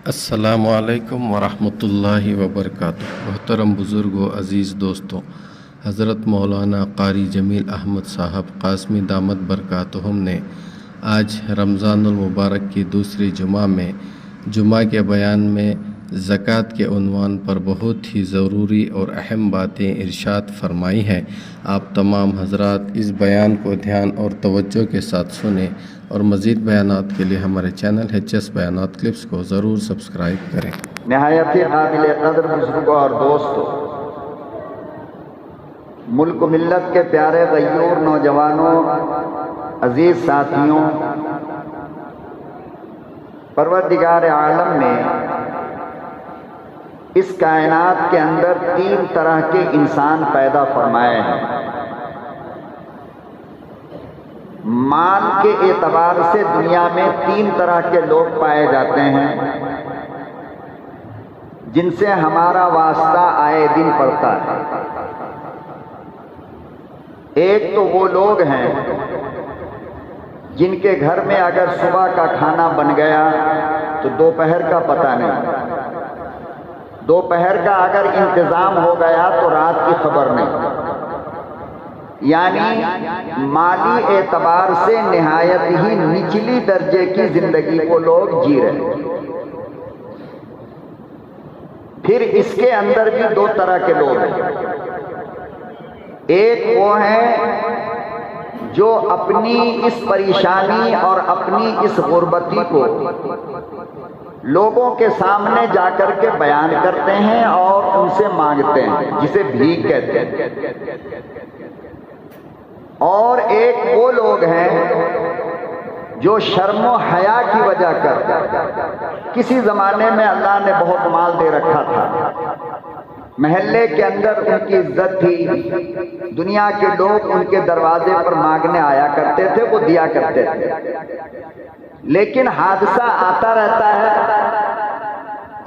السلام علیکم ورحمۃ اللہ وبرکاتہ۔ محترم بزرگوں، عزیز دوستوں، حضرت مولانا قاری جمیل احمد صاحب قاسمی دامت برکاتہم نے آج رمضان المبارک کی دوسری جمعہ میں جمعہ کے بیان میں زکوٰۃ کے عنوان پر بہت ہی ضروری اور اہم باتیں ارشاد فرمائی ہیں۔ آپ تمام حضرات اس بیان کو دھیان اور توجہ کے ساتھ سنیں اور مزید بیانات کے لیے ہمارے چینل HS بیانات کلپس کو ضرور سبسکرائب کریں۔ نہایت ہی قابل قدر بزرگوں اور دوستوں، ملک و ملت کے پیارے غیور نوجوانوں، عزیز ساتھیوں، پروردگار عالم نے اس کائنات کے اندر تین طرح کے انسان پیدا فرمائے ہیں۔ مال کے اعتبار سے دنیا میں تین طرح کے لوگ پائے جاتے ہیں جن سے ہمارا واسطہ آئے دن پڑتا ہے۔ ایک تو وہ لوگ ہیں جن کے گھر میں اگر صبح کا کھانا بن گیا تو دوپہر کا پتہ نہیں، دوپہر کا اگر انتظام ہو گیا تو رات کی خبر نہیں، یعنی مالی اعتبار سے نہایت ہی نچلی درجے کی زندگی کو لوگ جی رہے ہیں۔ پھر اس کے اندر بھی دو طرح کے لوگ ہیں۔ ایک وہ ہیں جو اپنی اس پریشانی اور اپنی اس غربتی کو لوگوں کے سامنے جا کر کے بیان کرتے ہیں اور ان سے مانگتے ہیں، جسے بھیک کہتے ہیں۔ اور ایک وہ لوگ ہیں جو شرم و حیا کی وجہ کر، کسی زمانے میں اللہ نے بہت مال دے رکھا تھا، محلے کے اندر ان کی عزت تھی، دنیا کے لوگ ان کے دروازے پر مانگنے آیا کرتے تھے، وہ دیا کرتے تھے، لیکن حادثہ آتا رہتا ہے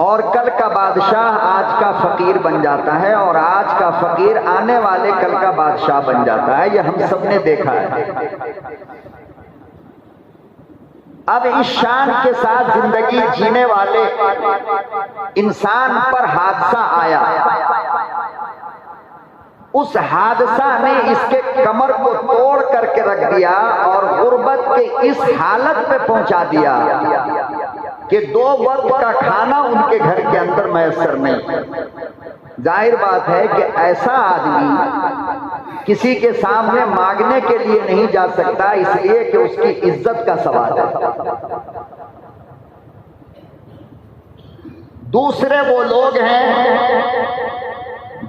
اور کل کا بادشاہ آج کا فقیر بن جاتا ہے اور آج کا فقیر آنے والے کل کا بادشاہ بن جاتا ہے۔ یہ ہم سب نے دیکھا ہے۔ اب اس شان کے ساتھ زندگی جینے والے انسان پر حادثہ آیا، اس حادثہ نے اس کے کمر کو توڑ کر کے رکھ دیا اور غربت کے اس حالت پہ پہنچا دیا کہ دو وقت کا کھانا ان کے گھر کے اندر میسر نہیں۔ ظاہر بات ہے کہ ایسا آدمی کسی کے سامنے مانگنے کے لیے نہیں جا سکتا، اس لیے کہ اس کی عزت کا سوال ہے۔ دوسرے وہ لوگ ہیں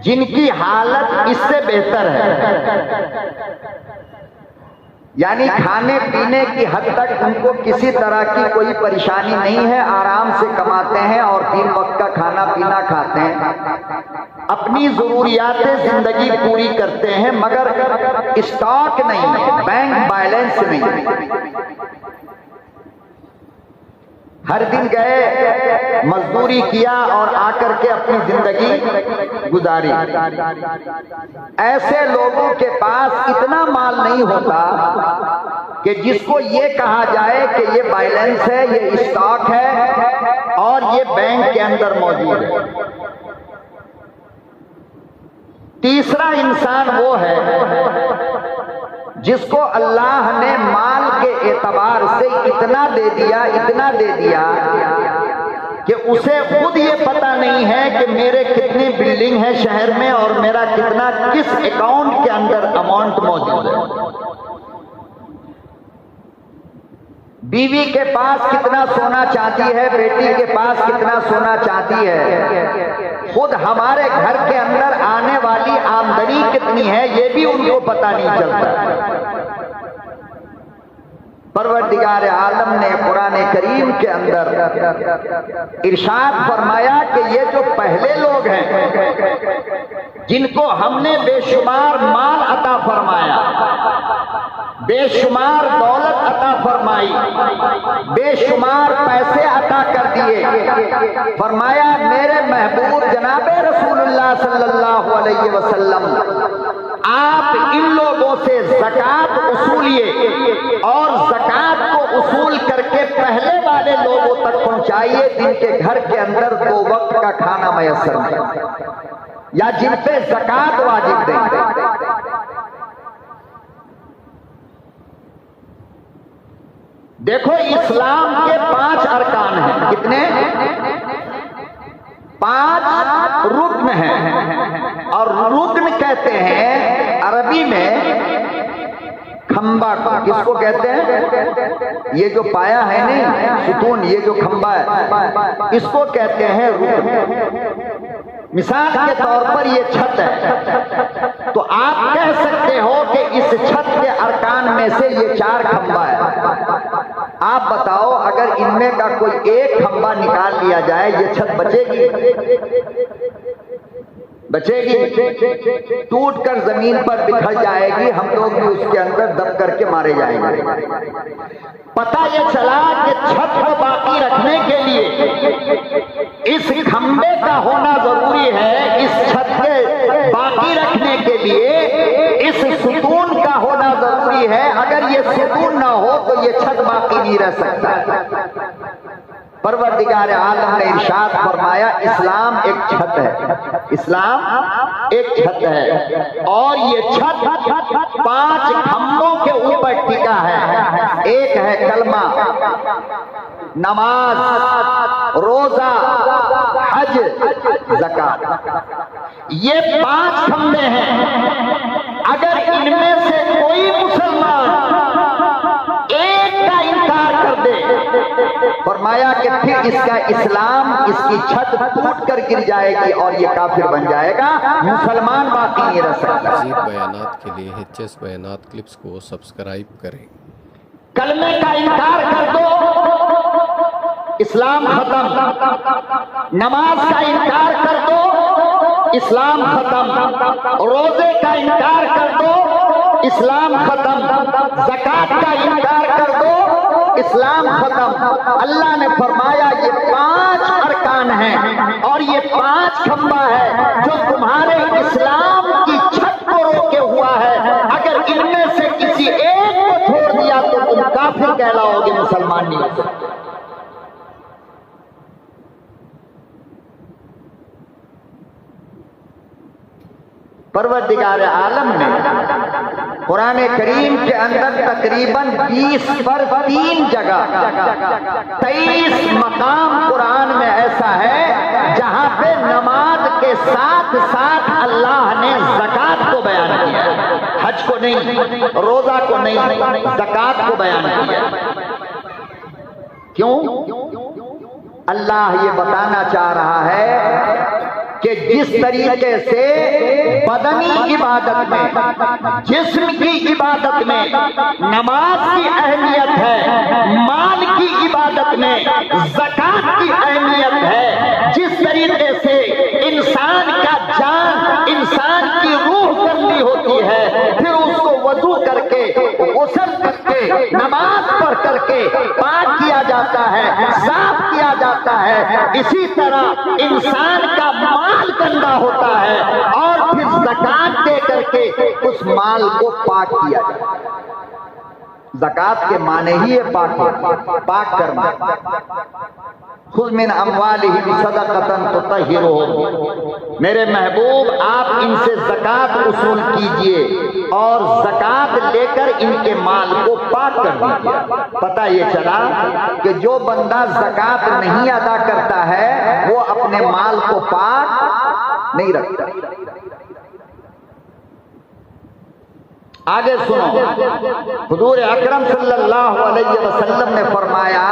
جن کی حالت اس سے بہتر ہے، یعنی کھانے پینے کی حد تک ان کو کسی طرح کی کوئی پریشانی نہیں ہے، آرام سے کماتے ہیں اور 3 وقت کا کھانا پینا کھاتے ہیں، اپنی ضروریات زندگی پوری کرتے ہیں، مگر اسٹاک نہیں ہے، بینک بیلنس نہیں۔ ہر دن گئے، مزدوری کیا اور آ کر کے اپنی زندگی گزاری۔ ایسے لوگوں کے پاس اتنا مال نہیں ہوتا کہ جس کو یہ کہا جائے کہ یہ بیلنس ہے، یہ اسٹاک ہے اور یہ بینک کے اندر موجود ہے۔ تیسرا انسان وہ ہے جس کو اللہ نے مال کے اعتبار سے اتنا دے دیا کہ اسے خود یہ پتہ نہیں ہے کہ میرے کتنی بلڈنگ ہے شہر میں اور میرا کتنا کس اکاؤنٹ کے اندر اماؤنٹ موجود ہے، بیوی کے پاس کتنا سونا چاندی ہے، بیٹی کے پاس کتنا سونا چاندی ہے، خود ہمارے گھر کے اندر آنے والی آمدنی کتنی ہے یہ بھی ان کو پتہ نہیں چلتا۔ پروردگار عالم نے قرآن کریم کے اندر ارشاد فرمایا کہ یہ جو پہلے لوگ ہیں جن کو ہم نے بے شمار مال عطا فرمایا، بے شمار دولت عطا فرمائی، بے شمار پیسے عطا کر دیے، فرمایا میرے محبوب جناب رسول اللہ صلی اللہ علیہ وسلم آپ ان لوگوں سے زکات اصولیے اور زکات کو اصول کر کے پہلے والے لوگوں تک پہنچائیے جن کے گھر کے اندر 2 وقت کا کھانا میسر نہیں یا جن پہ زکات واجب نہیں۔ دیکھو اسلام کے 5 ارکان ہیں، کتنے؟ 5 رکن ہیں، اور رکن کہتے ہیں عربی میں کھمبا کو۔ کس کو کہتے ہیں؟ یہ جو پایا ہے نہیں ستون، یہ جو کھمبا ہے اس کو کہتے ہیں رکن۔ مثال کے طور پر یہ چھت ہے، تو آپ کہہ سکتے ہو کہ اس چھت کے ارکان میں سے یہ 4 کھمبا ہے۔ آپ بتاؤ اگر ان میں کا کوئی ایک کھمبا نکال لیا جائے یہ چھت بچے گی؟ بچے گی؟ ٹوٹ کر زمین پر بکھر جائے گی، ہم لوگ بھی اس کے اندر دب کر کے مارے جائیں گے۔ پتہ یہ چلا کہ چھت کو باقی رکھنے کے لیے اس کھمبے کا ہونا ضروری ہے، اس چھت کے باقی رکھنے کے لیے اس ستون کا ہونا ضروری ہے۔ اگر یہ ستون نہ ہو تو یہ چھت باقی نہیں رہ سکتا۔ پروردگار عالم نے ارشاد فرمایا اسلام ایک چھت ہے، اسلام ایک چھت ہے، اور یہ چھت 5 کھمبوں کے اوپر ٹکا ہے۔ ایک ہے کلمہ، نماز، روزہ، حج، زکات۔ یہ 5 کھمبے ہیں۔ اگر ان میں سے کوئی مسلمان ایک کا انکار کر دے، فرمایا کہ پھر اس کا اسلام، اس کی چھت ٹوٹ کر گر جائے گی اور یہ کافر بن جائے گا، مسلمان باقی نہیں رہ سکتا۔ مزید بیانات کے لیے HS بیانات کلپس کو سبسکرائب کریں۔ کلمے کا انکار کر دو، اسلام ختم۔ نماز کا انکار کر دو، اسلام ختم۔ روزے کا انکار کر دو، اسلام ختم۔ زکات کا انکار کر دو، اسلام ختم۔ اللہ نے فرمایا یہ 5 ارکان ہیں اور یہ 5 کھمبا ہے جو تمہارے اسلام کی چھت کو روکے ہوا ہے۔ اگر ان میں سے کسی ایک کو چھوڑ دیا تو تم کافر کہلاؤ گے، مسلمان نہیں ہو سکتے۔ پروردگار عالم نے قرآن کریم کے اندر تقریباً 20 پر 3 جگہ 23 مقام قرآن میں ایسا ہے جہاں پہ نماز کے ساتھ ساتھ اللہ نے زکات کو بیان کیا، حج کو نہیں، روزہ کو نہیں، زکات کو بیان کیا۔ کیوں؟ اللہ یہ بتانا چاہ رہا ہے کہ جس طریقے سے بدنی عبادت میں، جسم کی عبادت میں نماز کی اہمیت ہے، مال کی عبادت میں زکات کی اہمیت ہے، جس طریقے سے انسان کا جان، انسان کی روح گندی ہوتی ہے، پھر اس کو وضو کر کے، غسل کر کے، نماز پڑھ کر کے پاک کیا جاتا ہے، صاف کیا جاتا ہے، اسی طرح انسان کا مال گندا ہوتا ہے اور پھر زکات دے کر کے اس مال کو پاک کیا جاتا ہے۔ زکات کے معنی ہی ہے پاک کرنا۔ خذ من اموالہم صدقۃ تطہرہم، میرے محبوب آپ ان سے زکات وصول کیجئے اور زکات لے کر ان کے مال کو پاک کر دیجئے۔ پتہ یہ چلا کہ جو بندہ زکات نہیں ادا کرتا ہے وہ اپنے مال کو پاک نہیں رکھتا۔ آگے سنو، حضور اکرم صلی اللہ علیہ وسلم نے فرمایا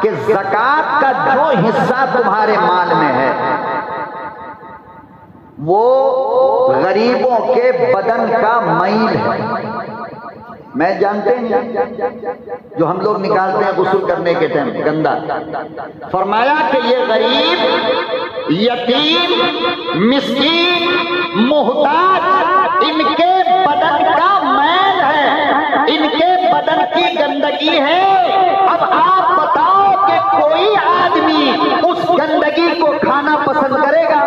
کہ زکات کا جو حصہ تمہارے مال میں ہے وہ غریبوں کے بدن کا میل ہے۔ میں جانتے ہیں جو ہم لوگ نکالتے ہیں غسل کرنے کے ٹائم گندا، فرمایا کہ یہ غریب، یتیم، مسکین، محتاج، ان کے بدن کا میل ہے، ان کے بدن کی گندگی ہے۔ اب آپ بتاؤ کہ کوئی آدمی اس گندگی کو کھانا پسند کرے گا؟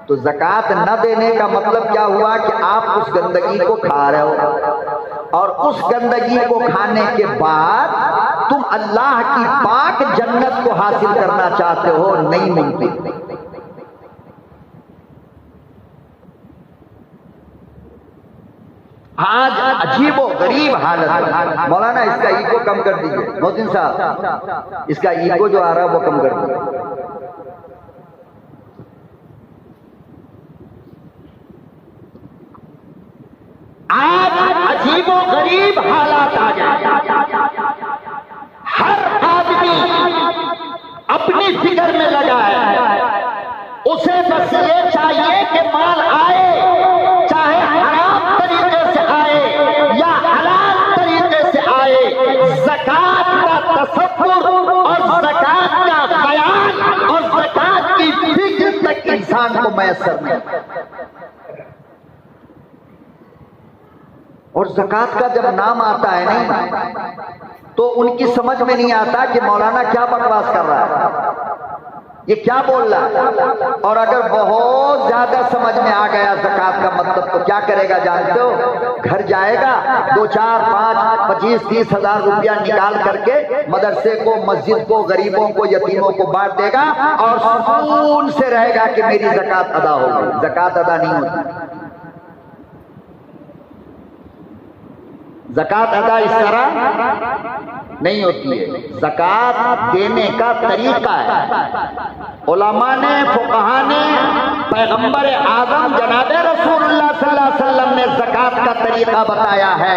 تو زکوٰۃ نہ دینے کا مطلب کیا ہوا کہ آپ اس گندگی کو کھا رہے ہو، اور اس گندگی کو کھانے کے بعد تم اللہ کی پاک جنت کو حاصل کرنا چاہتے ہو، نہیں ممکن۔ آج عجیب و غریب حالت ہے۔ مولانا اس کا ایگو کم کر دیجئے، محسن صاحب اس کا ایگو جو آ رہا ہے وہ کم کر دیجئے۔ آج عجیب و غریب حالات آ گئے، ہر آدمی اپنی فکر میں لگا ہے، اسے بس یہ چاہیے کہ مال آئے، چاہے حرام طریقے سے آئے یا حلال طریقے سے آئے، زکوٰۃ کا تصور اور زکوٰۃ کا بیان اور زکوٰۃ کی فکر تک انسان کو میسر نہیں۔ اور زکوٰۃ کا جب نام آتا ہے نہیں تو ان کی سمجھ میں نہیں آتا کہ مولانا کیا بکواس کر رہا ہے، یہ کیا بول رہا ہے۔ اور اگر بہت زیادہ سمجھ میں آ گیا زکوٰۃ کا مطلب تو کیا کرے گا جانتے ہو؟ گھر جائے گا، 2 4 5 25 30 ہزار روپیہ نکال کر کے مدرسے کو، مسجد کو، غریبوں کو، یتیموں کو بانٹ دے گا اور سکون سے رہے گا کہ میری زکوٰۃ ادا ہو گئی۔ زکوٰۃ ادا نہیں ہوتی۔ زکوٰۃ ادا اس طرح نہیں ہوتی ہے، زکوٰۃ دینے کا طریقہ ہے۔ علماء نے، فقہا نے، پیغمبر اعظم جناب رسول اللہ صلی اللہ علیہ وسلم نے زکوٰۃ کا طریقہ بتایا ہے۔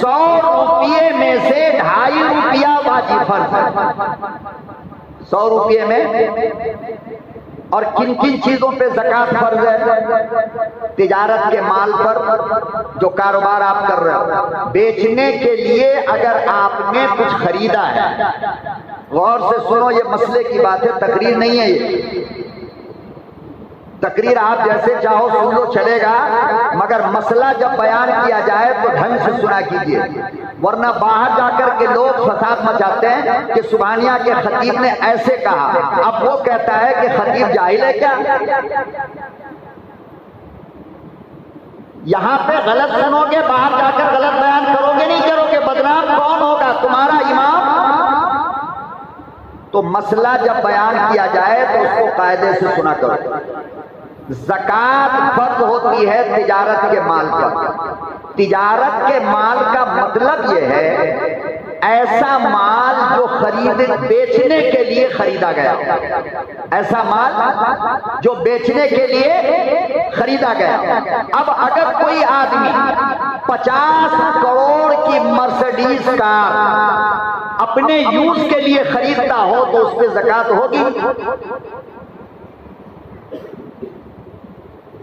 100 روپیے میں سے 2.5 روپیہ واجب فرض ہے۔ 100 روپیے میں اور کن کن چیزوں پہ زکوٰۃ فرض ہے؟ تجارت کے مال پر، جو کاروبار آپ کر رہے ہو، بیچنے کے لیے اگر آپ نے کچھ خریدا ہے، غور سے سنو، یہ مسئلے کی بات ہے، تقریر نہیں ہے یہ۔ تقریر آپ جیسے چاہو سن لو، چلے گا، مگر مسئلہ جب بیان کیا جائے تو ڈھنگ سے سنا کیجیے، ورنہ باہر جا کر کے لوگ فساد مچاتے ہیں کہ سبحانیہ کے خطیب نے ایسے کہا، اب وہ کہتا ہے کہ خطیب جاہل ہے کیا؟ یہاں پہ غلط سنو گے، باہر جا کر غلط بیان کرو گے، نہیں کرو گے، بدنام کون ہوگا؟ تمہارا امام۔ تو مسئلہ جب بیان کیا جائے تو اس کو قاعدے سے سنا کرو۔ زکوٰۃ فرض ہوتی ہے تجارت کے مال پر۔ تجارت کے مال کا مطلب یہ ہے ایسا مال جو بیچنے کے لیے خریدا گیا، ایسا مال جو بیچنے کے لیے خریدا گیا۔ اب اگر کوئی آدمی 50 کروڑ کی مرسڈیز کار اپنے یوز کے لیے خریدتا ہو تو اس پہ زکوٰۃ ہوگی؟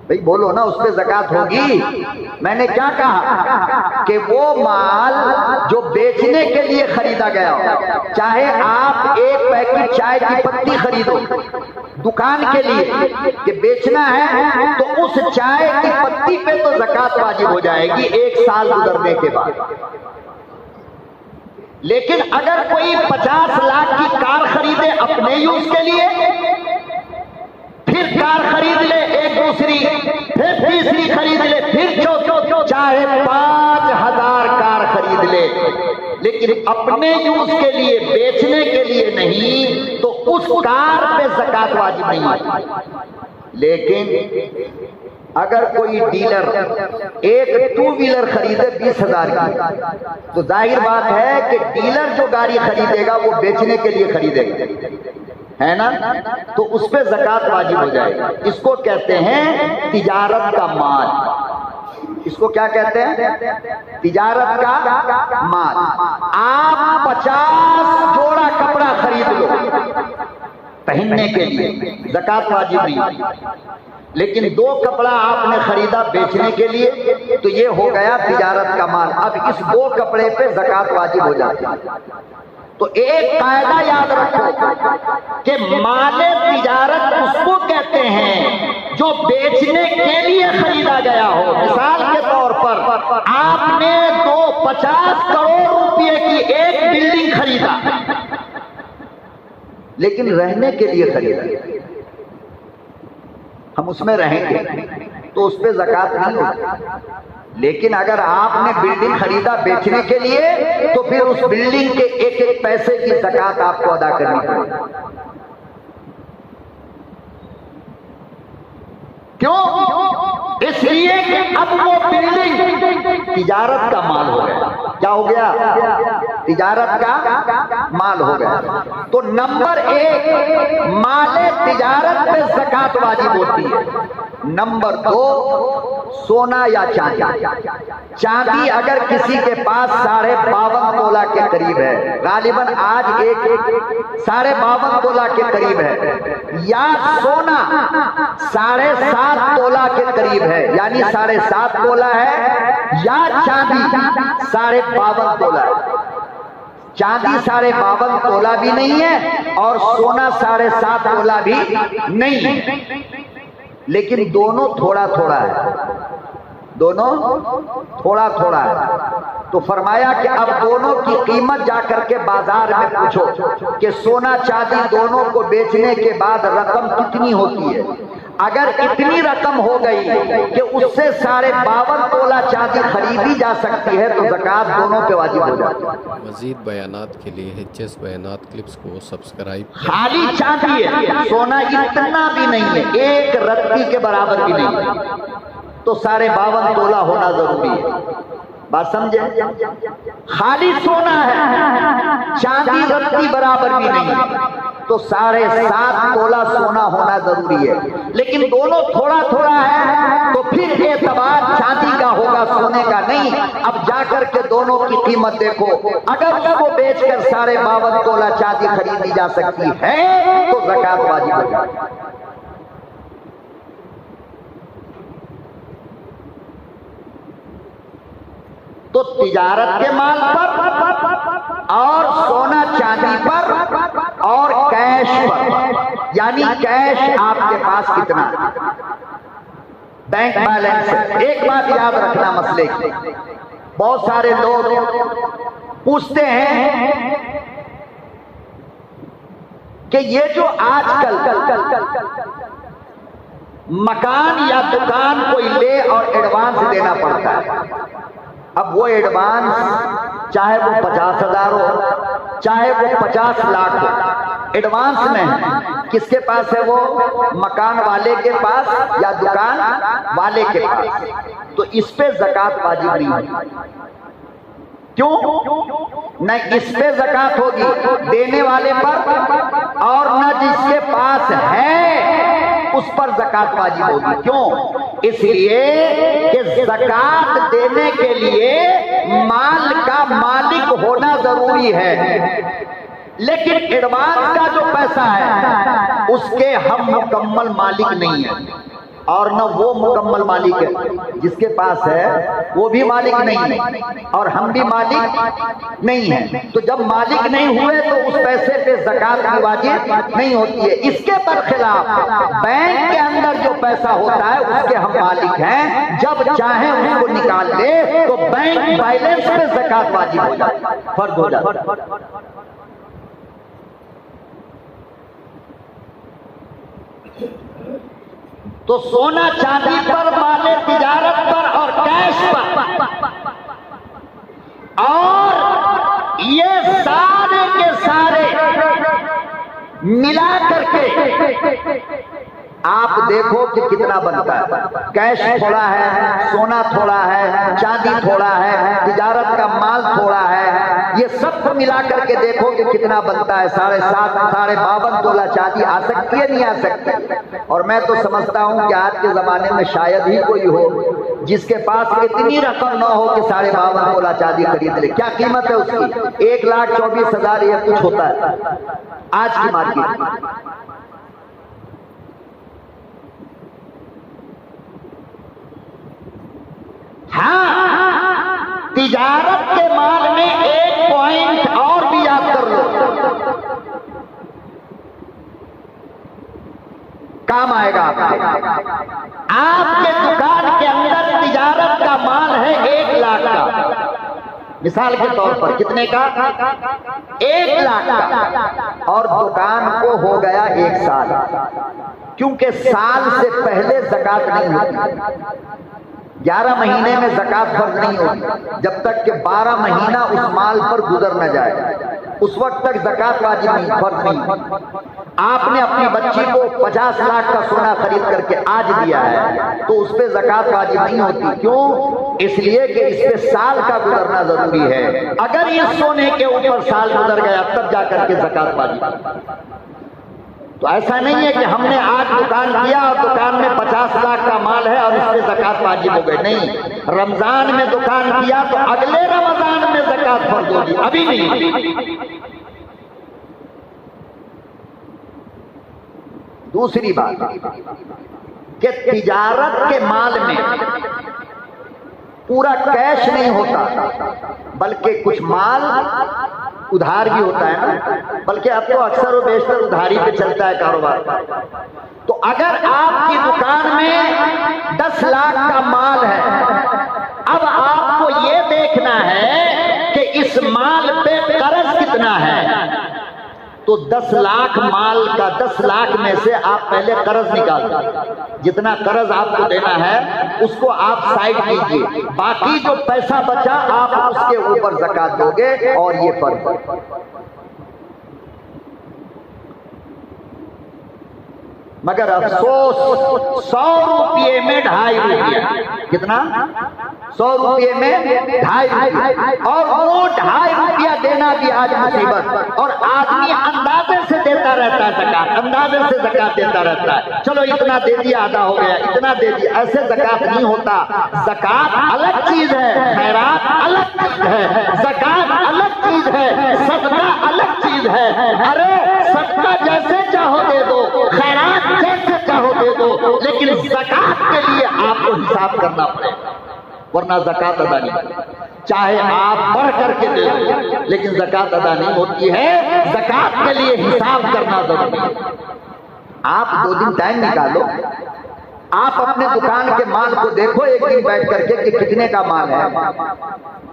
بھئی بولو نا، اس پہ زکوٰۃ ہوگی؟ میں نے کیا کہا کہ وہ مال جو بیچنے کے لیے خریدا گیا ہو، چاہے آپ 1 پیکٹ چائے کی پتی خریدو دکان کے لیے کہ بیچنا ہے، تو اس چائے کی پتی پہ تو زکوٰۃ واجب ہو جائے گی 1 سال گزرنے کے بعد۔ لیکن اگر کوئی 50 لاکھ کی کار خریدے اپنے یوز کے لیے، پھر کار خرید لے ایک دوسری، پھر تیسری خرید لے، پھر چاہے 5000 کار خرید لے، لیکن اپنے یوز کے لیے، بیچنے کے لیے نہیں، تو اس کار پہ زکوٰۃ واجب نہیں ہے۔ لیکن اگر کوئی ڈیلر ایک 2 ویلر خریدے 20,000 کی، تو ظاہر بات ہے کہ ڈیلر جو گاڑی خریدے گا وہ بیچنے کے لیے خریدے گا، ہے نا؟ تو اس پہ زکوٰۃ واجب ہو جائے گا۔ اس کو کہتے ہیں تجارت کا مال۔ اس کو کیا کہتے ہیں؟ تجارت کا مال۔ آپ 50 جوڑا کپڑا خرید لو پہننے کے لیے، زکوٰۃ واجب نہیں، لیکن 2 کپڑا آپ نے خریدا بیچنے کے لیے تو یہ ہو گیا تجارت کا مال۔ اب اس 2 کپڑے پہ زکوٰۃ واجب ہو جاتی ہے۔ تو ایک قاعدہ یاد رکھو کہ مال تجارت اس کو کہتے ہیں جو بیچنے کے لیے خریدا گیا ہو۔ مثال کے طور پر آپ نے 50 کروڑ روپے کی ایک بلڈنگ خریدا، لیکن رہنے کے لیے خریدا۔ ہم ہم اس میں رہیں گے تو اس پہ زکوٰۃ نہیں ہوگی۔ لیکن اگر آپ نے بلڈنگ خریدا بیچنے کے لیے تو پھر اس بلڈنگ کے ایک ایک پیسے کی زکوٰۃ آپ کو ادا کرنی پڑے گی۔ کیوں؟ اس لیے کہ اب وہ بلڈنگ تجارت کا مال ہو گیا۔ کیا ہو گیا؟ تجارت کا مال ہو گیا۔ تو نمبر ایک، مال تجارت پہ زکوٰۃ واجب ہوتی ہے۔ نمبر دو، سونا یا چاندی۔ چاندی اگر کسی کے پاس 52.5 تولہ کے قریب ہے، غالباً آج 52.5 تولہ کے قریب ہے، یا سونا 7.5 تولہ کے قریب ہے یعنی 7.5 تولہ ہے، یا چاندی 52.5 تولہ ہے۔ چاندی 52.5 تولہ بھی نہیں ہے اور سونا 7.5 تولہ بھی نہیں ہے، لیکن دونوں تھوڑا تھوڑا ہے، دونوں تھوڑا تھوڑا ہے۔ تو فرمایا کہ اب دونوں کی قیمت جا کر کے بازار میں پوچھو کہ سونا چاندی دونوں کو بیچنے کے بعد رقم کتنی ہوتی ہے۔ اگر اتنی رقم ہو گئی کہ اس سے 52.5 تولہ چاندی خریدی جا سکتی ہے تو زکوٰۃ دونوں پہ واجب ہو جاتی ہے۔ مزید بیانات کے لیے HS بیانات کلپس کو سبسکرائب کریں۔ خالی چاندی ہے، سونا اتنا بھی نہیں ہے، ایک رتی کے برابر بھی نہیں ہے، تو 52.5 تولہ ہونا ضروری ہے۔ بات سمجھے؟ خالی سونا ہے، چاندی رتی برابر بھی نہیں ہے، تو 7.5 تولہ سونا ہونا ضروری ہے، لیکن دونوں تھوڑا تھوڑا ہے تو پھر اعتبار چاندی کا ہوگا، سونے کا نہیں۔ اب جا کر کے دونوں کی قیمت دیکھو، اگر وہ بیچ کر 52.5 تولہ چاندی خریدی جا سکتی ہے تو زکوٰۃ واجب ہو جائے گی۔ تو تجارت کے مال پر اور سونا چاندی پر اور کیش پر، یعنی کیش آپ کے پاس کتنا، بینک بیلنس۔ ایک بات یاد رکھنا مسئلے کی، بہت سارے لوگ پوچھتے ہیں کہ یہ جو آج کل مکان یا دکان کوئی لے اور ایڈوانس دینا پڑتا ہے، اب وہ ایڈوانس چاہے وہ 50,000 ہو چاہے وہ 50 لاکھ ہو، ایڈوانس میں کس کے پاس ہے؟ وہ مکان والے کے پاس یا دکان والے کے پاس، تو اس پہ زکوٰۃ واجب نہیں ہے۔ کیوں؟ نہ اس پہ زکوٰۃ ہوگی دینے والے پر، اور نہ جس کے پاس ہے اس پر زکوٰۃ واجب ہوگی۔ کیوں؟ اس لیے کہ زکوٰۃ دینے کے لیے مال کا مالک ہونا ضروری ہے، لیکن ایڈوانس کا جو پیسہ ہے اس کے ہم مکمل مالک نہیں ہیں، اور نہ وہ مکمل مالک ہے، جس کے پاس ہے وہ بھی مالک نہیں ہے اور ہم بھی مالک نہیں ہیں۔ تو جب مالک نہیں ہوئے تو اس پیسے پہ زکوٰۃ بھی واجب نہیں ہوتی ہے۔ اس کے برخلاف بینک کے اندر جو پیسہ ہوتا ہے اس کے ہم مالک ہیں، جب چاہیں اس کو نکال دے تو بینک بیلنس پہ زکوٰۃ واجب ہو جاتی ہے، فرض ہو جاتی ہے۔ تو سونا چاندی پر، مال تجارت پر اور کیش پر، اور یہ سارے کے سارے ملا کر کے آپ دیکھو کہ کتنا بنتا ہے۔ کیش تھوڑا ہے، سونا تھوڑا ہے، چاندی تھوڑا ہے، تجارت کا مال تھوڑا ہے، یہ سب کو ملا کر کے دیکھو کہ کتنا بنتا ہے۔ 7.5 تولہ چاندی آ سکتی ہے نہیں آ سکتی؟ اور میں تو سمجھتا ہوں کہ آج کے زمانے میں شاید ہی کوئی ہو جس کے پاس اتنی رقم نہ ہو کہ 52.5 تولہ چاندی خرید لے۔ کیا قیمت ہے اس کی؟ 1,24,000 یہ کچھ ہوتا ہے آج کی مارکیٹ میں۔ ہاں، تجارت کے مال میں ایک پوائنٹ اور بھی یاد کر لو، کام آئے گا آپ کے دکان کے اندر تجارت کا مال ہے 1 لاکھ کا، مثال کے طور پر کتنے کا؟ 1 لاکھ کا، اور دکان کو ہو گیا 1 سال، کیونکہ سال سے پہلے زکات نہیں ہوتی، 11 مہینے میں زکات فرض نہیں ہوتی جب تک کہ 12 مہینہ اس مال پر گزر نہ جائے، اس وقت تک زکات واجب نہیں، فرض نہیں۔ آپ نے اپنی بچی کو 50 لاکھ کا سونا خرید کر کے آج دیا ہے تو اس پہ زکات واجب نہیں ہوتی، کیوں؟ اس لیے کہ اس پہ سال کا گزرنا ضروری ہے، اگر یہ سونے کے اوپر سال گزر گیا تب جا کر کے زکات واجب۔ تو ایسا نہیں ہے کہ ہم نے آج دکان کیا اور دکان میں 50 لاکھ کا مال ہے اور اس پہ زکات واجب ہو گئی، نہیں، رمضان میں دکان کیا تو اگلے رمضان میں زکات فرض ہوگی، ابھی نہیں۔ دوسری بات کہ تجارت کے مال میں پورا کیش نہیں ہوتا بلکہ کچھ مال ادھار بھی ہوتا ہے نا، بلکہ اب تو اکثر و بیشتر ادھاری پہ چلتا ہے کاروبار۔ تو اگر آپ کی دکان میں 10 لاکھ کا مال ہے، اب آپ کو یہ دیکھنا ہے کہ اس مال پہ قرض کتنا ہے، تو 10 لاکھ مال کا 10 لاکھ میں سے آپ پہلے قرض نکال دیں، جتنا قرض آپ کو دینا ہے اس کو آپ سائڈ کیجئے، باقی جو پیسہ بچا آپ اس کے اوپر زکات دو گے، اور یہ فرض ہے۔ مگر افسوس 100 روپے میں 2.5 روپیہ، کتنا؟ 100 روپے میں 2.5 روپیہ، اور وہ 2.5 روپیہ دینا بھی آج مصیبت، اور آدمی اندازے سے دیتا رہتا ہے زکات، اندازے سے زکات دیتا رہتا ہے، چلو اتنا دے دیا آدھا ہو گیا، اتنا دے دیا، ایسے زکات نہیں ہوتا۔ زکات الگ چیز ہے، خیرات الگ چیز ہے، زکات الگ چیز ہے، صدقہ الگ چیز ہے۔ ارے صدقہ جیسے چاہو دے دو، خیرات جیسے چاہو دے دو، لیکن زکات کے لیے آپ کو حساب کرنا پڑے گا، ورنہ زکات ادا نہیں، چاہے آپ بڑھ کر کے دے دو لیکن زکات ادا نہیں ہوتی ہے۔ زکات کے لیے حساب کرنا ضروری ہے۔ آپ 2 دن ٹائم نکالو، آپ اپنے دکان کے مال کو دیکھو ایک دن بیٹھ کر کے کہ کتنے کا مال ہے،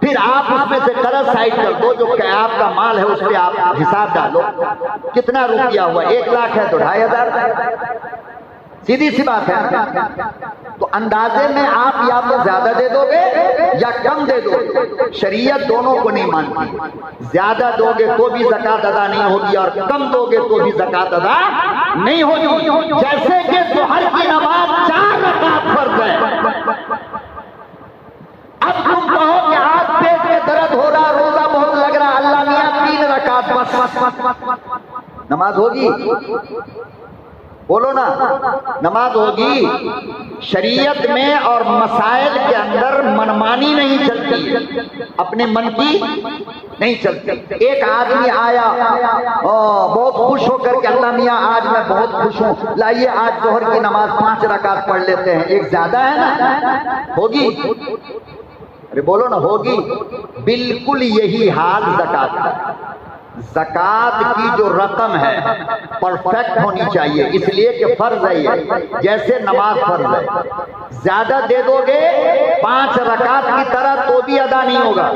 پھر آپ اس میں سے قرض سائڈ کر دو، جو کہ آپ کا مال ہے اس پہ آپ حساب ڈالو، کتنا روپیہ ہوا، 1 لاکھ ہے تو 2,500، سیدھی سی بات ہے۔ تو اندازے میں آپ یا تو زیادہ دے دو گے یا کم دے دو گے، شریعت دونوں کو نہیں مانتی، زیادہ دو گے تو بھی زکات ادا نہیں ہوگی اور کم دو گے تو بھی زکات ادا نہیں ہوگی۔ جیسے کہ ظہر کی نماز 4 رکعت فرض ہے، اب تم کہو کہ آج پیٹ میں درد ہو رہا، روزہ بہت لگ رہا، اللہ میاں 3 رکعت بس، نماز ہوگی؟ بولو نا، نماز ہوگی؟ شریعت میں اور مسائل کے اندر منمانی نہیں چلتی، اپنے من کی نہیں چلتی۔ ایک آدمی آیا بہت خوش ہو کر کہ اللہ میاں آج میں بہت خوش ہوں، لائیے آج ظہر کی نماز 5 رکعت پڑھ لیتے ہیں، ایک زیادہ ہے نا، ہوگی؟ ارے بولو نا، ہوگی؟ بالکل یہی حال زکات کا۔ زکات کی جو رقم ہے پرفیکٹ ہونی چاہیے، اس لیے کہ فرض ہے یہ، جیسے نماز فرض ہے، زیادہ دے دو گے 5 رکعت کی طرح تو بھی ادا نہیں ہوگا،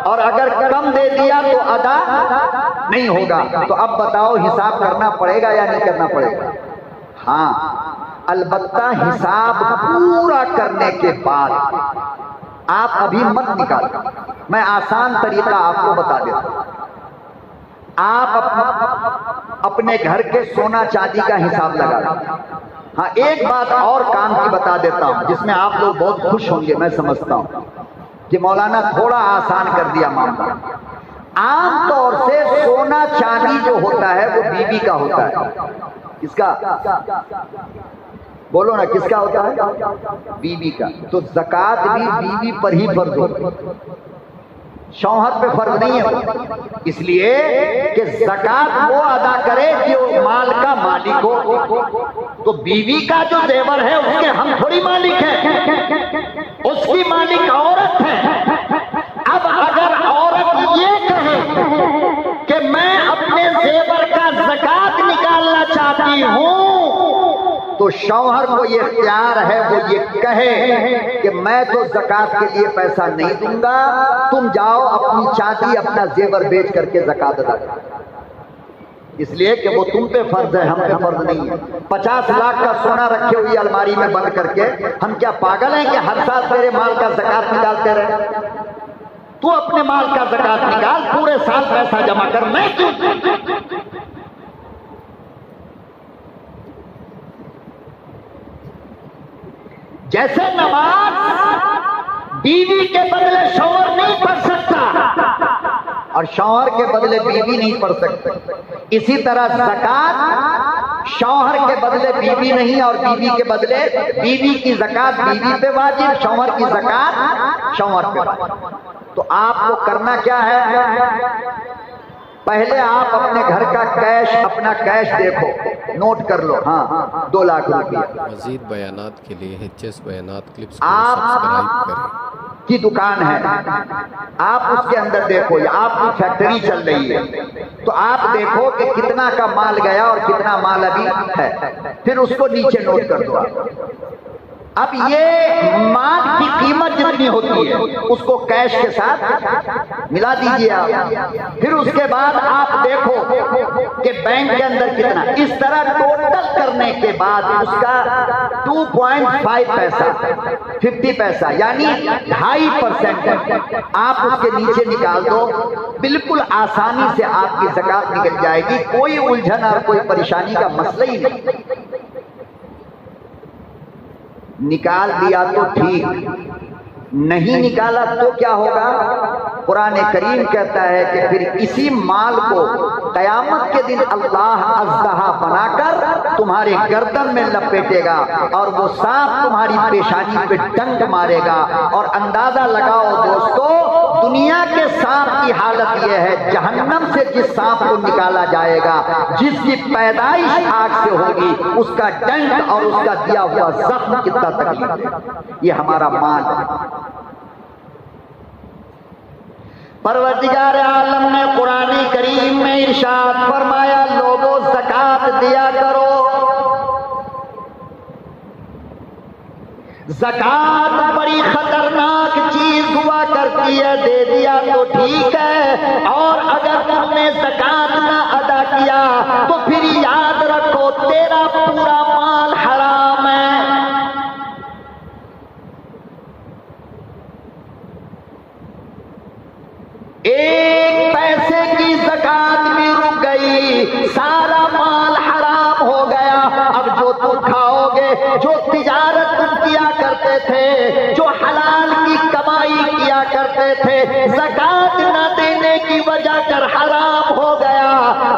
اور اگر کم دے دیا تو ادا نہیں ہوگا۔ تو اب بتاؤ حساب کرنا پڑے گا یا نہیں کرنا پڑے گا؟ ہاں، البتہ حساب پورا کرنے کے بعد آپ ابھی مت نکالیں، میں آسان طریقہ آپ کو بتا دیتا ہوں۔ آپ اپنے گھر کے سونا چاندی کا حساب لگا دیں۔ ہاں، ایک بات اور کام کی بتا دیتا ہوں جس میں آپ لوگ بہت خوش ہوں گے، میں سمجھتا ہوں کہ مولانا تھوڑا آسان کر دیا معاملہ۔ عام طور سے سونا چاندی جو ہوتا ہے وہ بیوی کا ہوتا ہے، کس کا؟ بولو نا، کس کا ہوتا ہے؟ بیوی کا۔ تو زکات بھی بیوی پر ہی فرض ہوتی ہے، شوہر پہ فرض نہیں ہے، اس لیے کہ زکات وہ ادا کرے جو مال کا مالک ہو۔ تو بیوی کا جو زیور ہے اس کے ہم تھوڑی مالک ہیں، اس کی مالک عورت ہے۔ اب اگر عورت یہ کہے کہ میں اپنے زیور کا زکات نکالنا چاہتی ہوں، تو شوہر کو یہ اختیار ہے، وہ یہ کہے کہ میں تو زکات کے لیے پیسہ نہیں دوں گا، تم جاؤ اپنی چاندی اپنا زیور بیچ کر کے زکات ادا کرو۔ اس لیے کہ وہ تم پہ فرض ہے، ہم پہ فرض نہیں ہے۔ 50 لاکھ کا سونا رکھے ہوئی الماری میں بند کر کے ہم کیا پاگل ہیں کہ ہر سال تیرے مال کا زکات نکالتے رہے؟ تو اپنے مال کا زکات نکال، پورے سال پیسہ جمع کر، میں کیوں؟ جیسے نماز بیوی کے بدلے شوہر نہیں پڑھ سکتا اور شوہر کے بدلے بیوی نہیں پڑھ سکتا، اسی طرح زکات شوہر کے بدلے بیوی نہیں اور بیوی کے بدلے بیوی کی زکات بیوی پہ واجب، شوہر کی زکات شوہر پہ واجب۔ تو آپ کو کرنا کیا ہے؟ پہلے آپ اپنے گھر کا کیش، اپنا کیش دیکھو، نوٹ کر لو، ہاں 2 لاکھ روپیہ۔ مزید بیانات کے لیے HS بیانات کلپس کو سبسکرائب کریں۔ کی دکان ہے، آپ اس کے اندر دیکھو، یا آپ کی فیکٹری چل رہی ہے تو آپ دیکھو کہ کتنا کا مال گیا اور کتنا مال ابھی ہے، پھر اس کو نیچے نوٹ کر دو۔ اب یہ مال کی قیمت جتنی ہوتی ہے اس کو کیش کے ساتھ ملا دیجیے آپ، پھر اس کے بعد آپ دیکھو کہ بینک کے اندر کتنا، اس طرح ٹوٹل کرنے کے بعد اس کا 2.5 پیسہ 50 پیسہ یعنی 2.5% آپ اس کے نیچے نکال دو، بالکل آسانی سے آپ کی زکات نکل جائے گی، کوئی الجھن اور کوئی پریشانی کا مسئلہ ہی نہیں۔ نکال دیا تو ٹھیک، نہیں نکالا تو کیا ہوگا؟ قرآن کریم کہتا ہے کہ پھر اسی مال کو قیامت کے دن اللہ اژدہا بنا کر تمہارے گردن میں لپیٹے گا اور وہ سانپ تمہاری پیشانی پہ ڈنک مارے گا۔ اور اندازہ لگاؤ دوستو، دنیا کے سانپ کی حالت یہ ہے، جہنم سے جس سانپ کو نکالا جائے گا، جس کی پیدائش آگ سے ہوگی، اس کا ڈنک اور اس کا دیا ہوا زخم کتنا تکلیف ہے۔ یہ ہمارا مال ہے۔ پروردگار عالم نے قرآن کریم میں ارشاد فرمایا، لوگوں زکات دیا کرو، زکات بڑی خطرناک چیز ہوا کرتی ہے، دے دیا تو ٹھیک ہے، اور اگر تم نے زکات نہ ادا کیا تو پھر یاد رکھو تیرا پورا مال حرام ہے۔ ایک پیسے کی زکات بھی رک گئی، سارا مال حرام ہو گیا۔ اب جو تم کھاؤ گے، جو تجارت تم کیا کرتے تھے، جو حلال کی کمائی کیا کرتے تھے، زکات نہ دینے کی وجہ کر حرام ہو گیا۔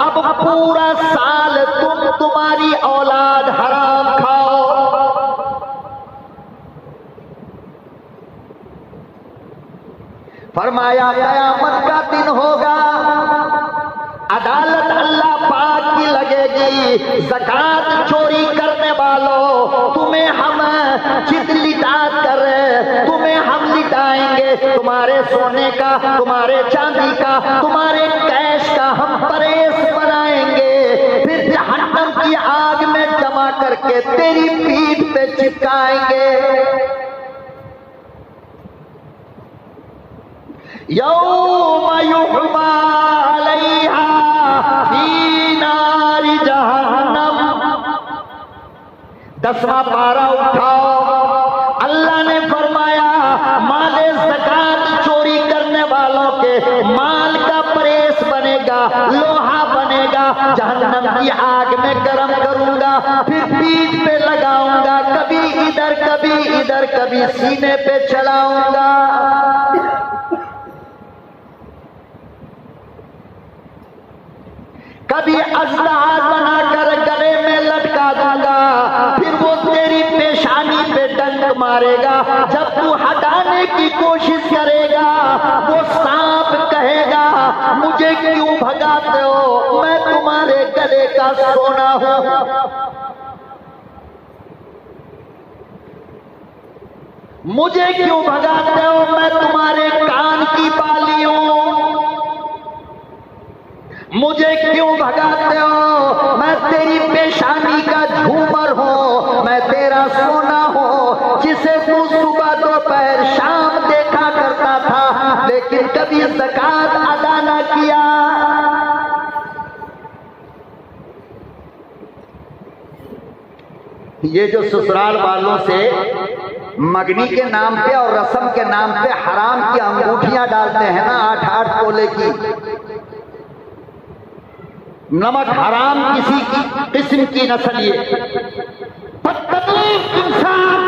اب پورا سال تمہاری اولاد حرام کھاؤ۔ فرمایا قیامت کا دن ہوگا، عدالت اللہ پاک کی لگے گی، زکات چوری کرنے والوں تمہیں ہم جت لٹا کر تمہیں ہم لٹائیں گے، تمہارے سونے کا، تمہارے چاندی کا، تمہارے کیش کا ہم پریس بنائیں گے، پھر جہنم کی آگ میں جمع کر کے تیری پیٹھ پہ چپکائیں گے۔ یوم یحمى علیہا فی نار جہنم۔ 10واں پارہ اٹھاؤ، اللہ نے فرمایا مال زکات چوری کرنے والوں کے مال کا پریس بنے گا، لوہا بنے گا، جہنم کی آگ میں گرم کروں گا، پھر پیٹھ پہ لگاؤں گا، کبھی ادھر کبھی ادھر، کبھی سینے پہ چلاؤں گا۔ کبھی اژدہا بنا کر گلے میں لٹکا دوں گا، پھر وہ تیری پیشانی پہ ڈنک مارے گا، جب تو ہٹانے کی کوشش کرے گا وہ سانپ کہے گا مجھے کیوں بھگاتے ہو، میں تمہارے گلے کا سونا ہوں، مجھے کیوں بھگاتے ہو، میں تمہارے کان کی بالی ہوں، مجھے کیوں بھگاتے ہو، میں تیری پیشانی کا جھومر ہوں، میں تیرا سونا ہوں، جسے تو صبح دوپہر شام دیکھا کرتا تھا لیکن کبھی زکات ادا نہ کیا۔ یہ جو سسرال والوں سے مگنی کے نام پہ اور رسم کے نام پہ حرام کی انگوٹھیاں ڈالتے ہیں نا 8-8 تولے کی، نمک حرام کسی کی قسم کی نسل، یہ بدتمیز انسان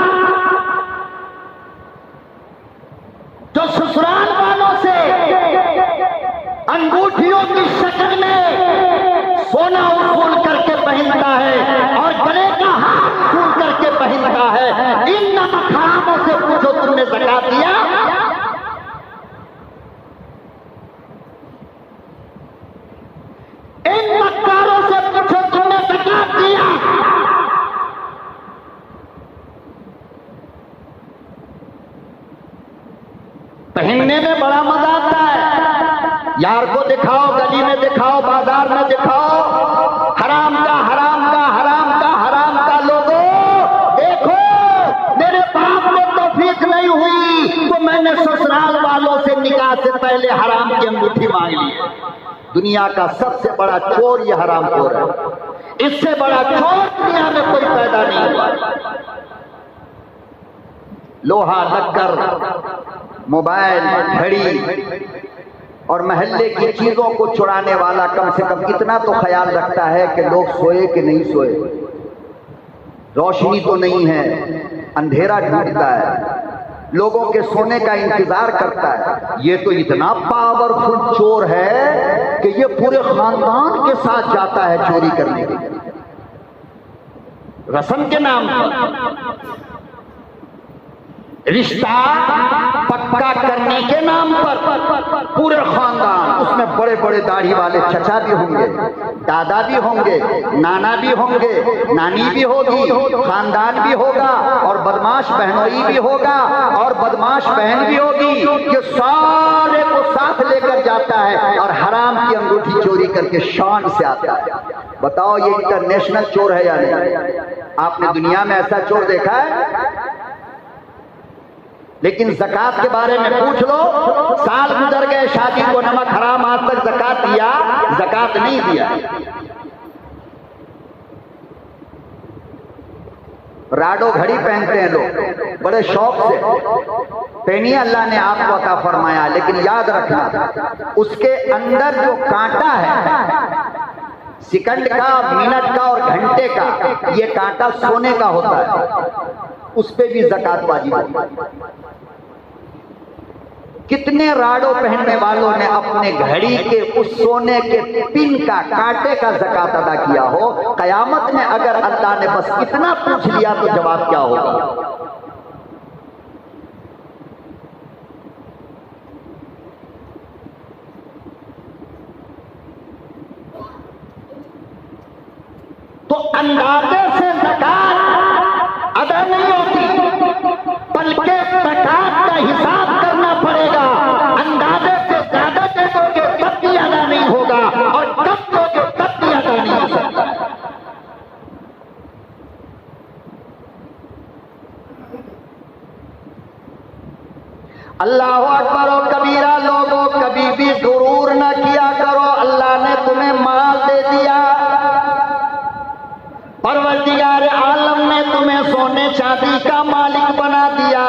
جو سسرال والوں سے انگوٹھیوں کی شکل میں سونا اصول کر کے پہنتا ہے اور گلے کا ہار اصول کر کے پہنتا ہے، ان نمک حراموں سے پوچھو تم نے زکات دیا؟ ان مکاروں سے پوچھو تم نے زکات دیا؟ پہننے میں بڑا مزہ آتا ہے، یار کو دکھاؤ، گلی میں دکھاؤ، بازار میں دکھاؤ، حرام کا حرام کا حرام کا حرام کا، لوگوں دیکھو میرے باپ کو توفیق نہیں ہوئی تو میں نے سسرال والوں سے نکاح سے پہلے حرام کی انگوٹھی مانگ لی۔ دنیا کا سب سے بڑا چور یہ حرام خور ہے، اس سے بڑا چور دنیا میں کوئی پیدا نہیں ہوا۔ لوہا لکڑ، موبائل، گھڑی اور محلے کی چیزوں کو چرانے والا کم سے کم اتنا تو خیال رکھتا ہے کہ لوگ سوئے کہ نہیں سوئے، روشنی تو نہیں ہے، اندھیرا ڈھونڈتا ہے، لوگوں کے سونے کا انتظار کرتا ہے۔ یہ تو اتنا پاورفل چور ہے کہ یہ پورے خاندان کے ساتھ جاتا ہے چوری کرنے کے لیے، رسم کے نام پر، رشتہ پکا کرنے کے نام پر پورے خاندان، اس میں بڑے بڑے داڑھی والے چچا بھی ہوں گے، دادا بھی ہوں گے، نانا بھی ہوں گے، نانی بھی ہوگی، خاندان بھی ہوگا اور بدماش بہنوئی بھی ہوگا اور بدماش بہن بھی ہوگی، یہ سارے کو ساتھ لے کر جاتا ہے اور حرام کی انگوٹھی چوری کر کے شان سے آتا ہے۔ بتاؤ یہ انٹرنیشنل چور ہے یا نہیں؟ آپ نے دنیا میں ایسا چور دیکھا ہے؟ لیکن زکات کے بارے میں پوچھ لو، سال گزر گئے شادی کو، نمک حرام آج تک زکات دیا؟ زکات نہیں دیا۔ راڈو گھڑی پہنتے ہیں لوگ بڑے شوق سے، پہنی اللہ نے آپ کو عطا فرمایا، لیکن یاد رکھنا اس کے اندر جو کانٹا ہے، سیکنڈ کا، منٹ کا اور گھنٹے کا، یہ کانٹا سونے کا ہوتا ہے، اس پہ بھی زکات واجب ہے۔ کتنے راڈو پہننے والوں نے اپنے گھڑی کے اس سونے کے پن کا، کانٹے کا زکات ادا کیا ہو؟ قیامت میں اگر اللہ نے بس اتنا پوچھ لیا تو جواب کیا ہوگا؟ تو اندازے سے زکات ادا نہیں ہوتی، بلکہ زکات کا حساب کرنا پڑے گا۔ اندازے سے زیادہ دے دو گے تب بھی ادا نہیں ہوگا اور کم دو گے تب بھی ادا نہیں ہو سکتا۔ اللہ اکبر و کبیرہ، لوگوں کبھی بھی غرور نہ کیا کرو، اللہ نے تمہیں مال دے دیا، پروردگار عالم نے تمہیں سونے چاندی کا مالک بنا دیا،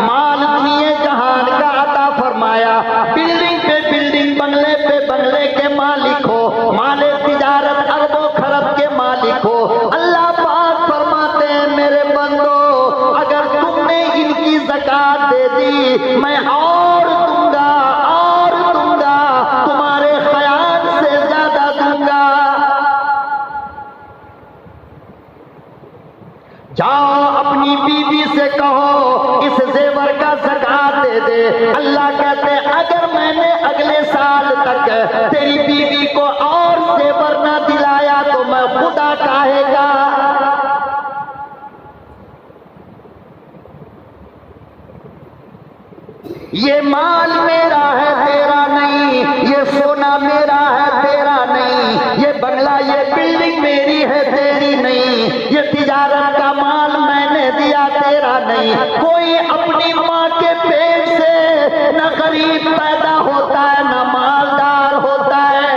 مال دنیا جہان کا عطا فرمایا، بلڈنگ پہ بلڈنگ، بنگلے پہ بنگلے کے مالک ہو، مال تجارت ارب و خرب کے مالک ہو۔ اللہ پاک فرماتے ہیں میرے بندو، اگر تم نے ان کی زکات دے دی میں اور دوں گا، اور دوں گا، تمہارے خیال سے زیادہ دوں گا۔ جاؤ اپنی بیوی سے کہو اس زیور کا زکات دے دے۔ اللہ کہتے اگر میں نے اگلے سال تک تیری بیوی کو اور زیور نہ دلایا تو میں خدا کہے گا۔ یہ مال میرا ہے تیرا نہیں، یہ سونا میرا ہے تیرا نہیں، یہ بنگلہ یہ بلڈنگ میری ہے تیری نہیں، یہ تجارت کا مال میں نے دیا تیرا نہیں۔ کوئی اپنی ماں کے پیٹ سے نہ غریب پیدا ہوتا ہے نہ مالدار ہوتا ہے۔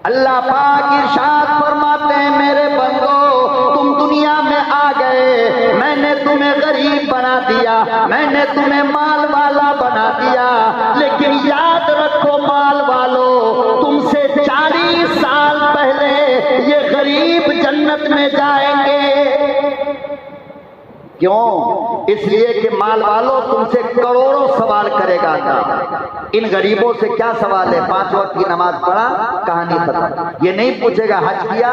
اللہ پاک ارشاد فرماتے ہیں میرے بندو تم دنیا میں آ گئے، میں نے تمہیں غریب بنا دیا، میں نے تمہیں مال والا بنا دیا، لیکن یاد رکھو مال والو تم سے 40 سال پہلے یہ غریب جنت میں جائیں گے۔ کیوں؟ اس لیے کہ مال والوں تم سے کروڑوں سوال کرے گا اللہ۔ ان غریبوں سے کیا سوال ہے؟ 5 وقت کی نماز پڑھا، کہانی ختم۔ یہ نہیں پوچھے گا حج کیا،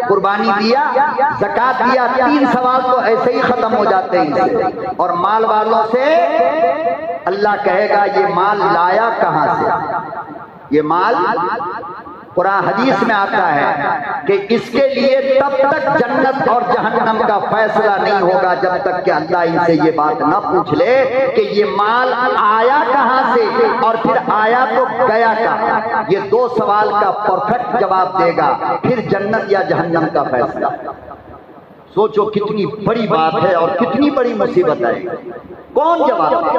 قربانی دیا، زکات دیا، 3 سوال تو ایسے ہی ختم ہو جاتے ہیں ان سے۔ اور مال والوں سے اللہ کہے گا یہ مال لایا کہاں سے؟ یہ مال قرآن حدیث میں آتا ہے کہ اس کے لیے تب تک جنت اور جہنم کا فیصلہ نہیں ہوگا جب تک کہ اللہ ان سے یہ بات نہ پوچھ لے کہ یہ مال آیا کہاں سے اور پھر آیا تو گیا کہاں۔ یہ 2 سوال کا پرفیکٹ جواب دے گا، پھر جنت یا جہنم کا فیصلہ۔ سوچو کتنی بڑی بات ہے اور کتنی بڑی مصیبت ہے۔ کون جواب دے؟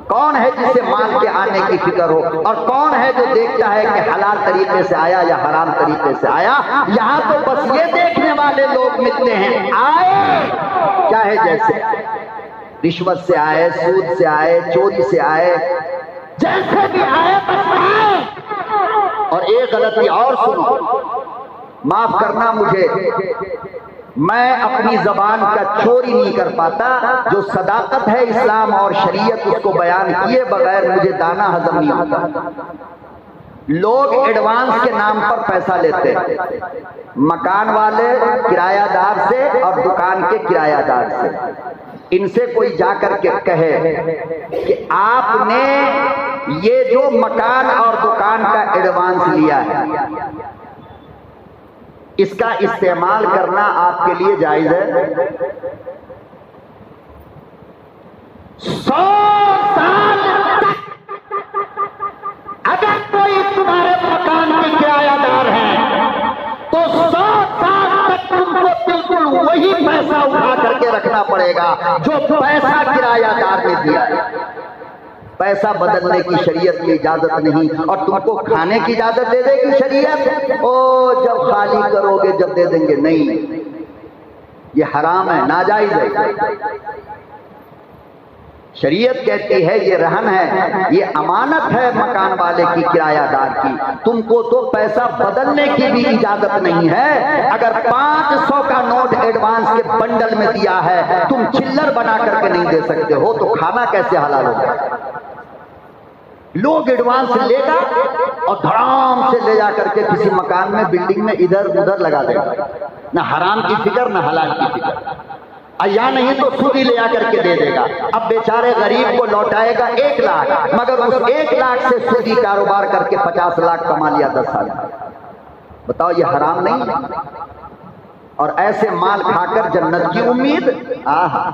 کون ہے جسے مال کے آنے کی فکر ہو، اور کون ہے جو دیکھتا ہے کہ حلال طریقے سے آیا یا حرام طریقے سے آیا؟ یہاں تو بس یہ دیکھنے والے لوگ ملتے ہیں، آئے چاہے جیسے، رشوت سے آئے، سود سے آئے، چوری سے آئے، جیسے بھی آئے بس آئے۔ اور ایک غلطی اور سنو، معاف کرنا مجھے، میں اپنی زبان کا چوری نہیں کر پاتا، جو صداقت ہے اسلام اور شریعت اس کو بیان کیے بغیر مجھے دانا ہضم نہیں ہوتا۔ لوگ ایڈوانس کے نام پر پیسہ لیتے ہیں، مکان والے کرایہ دار سے اور دکان کے کرایہ دار سے۔ ان سے کوئی جا کر کے کہے کہ آپ نے یہ جو مکان اور دکان کا ایڈوانس لیا ہے اس کا استعمال کرنا آپ کے لیے جائز ہے؟ 100 سال تک اگر کوئی تمہارے مکان کے کرایہ دار ہے تو 100 سال تک تم کو بالکل وہی پیسہ اٹھا کر کے رکھنا پڑے گا جو پیسہ کرایہ دار نے دیا ہے۔ پیسہ بدلنے کی شریعت کی اجازت نہیں، اور تم کو کھانے کی اجازت دے دے گی شریعت؟ او جب خالی کرو گے جب دے دیں گے، نہیں، یہ حرام ہے، ناجائز ہے۔ شریعت کہتی ہے یہ رہن ہے، یہ امانت ہے مکان والے کی، کرایہ دار کی، تم کو تو پیسہ بدلنے کی بھی اجازت نہیں ہے۔ اگر 500 کا نوٹ ایڈوانس کے بنڈل میں دیا ہے، تم چلر بنا کر کے نہیں دے سکتے ہو تو کھانا کیسے حلال ہوگا؟ لوگ ایڈوانس لے گا اور دھڑام سے لے جا کر کے کسی مکان میں، بلڈنگ میں ادھر ادھر لگا دے گا، نہ حرام کی فکر نہ حلال کی فکر، یا نہیں تو سودی لے جا کر کے دے دے گا۔ اب بیچارے غریب کو لوٹائے گا 1 لاکھ، مگر اس 1 لاکھ سے سودی کاروبار کر کے 50 لاکھ کما لیا 10 سال۔ بتاؤ یہ حرام نہیں؟ اور ایسے مال کھا کر جنت کی امید؟ آہا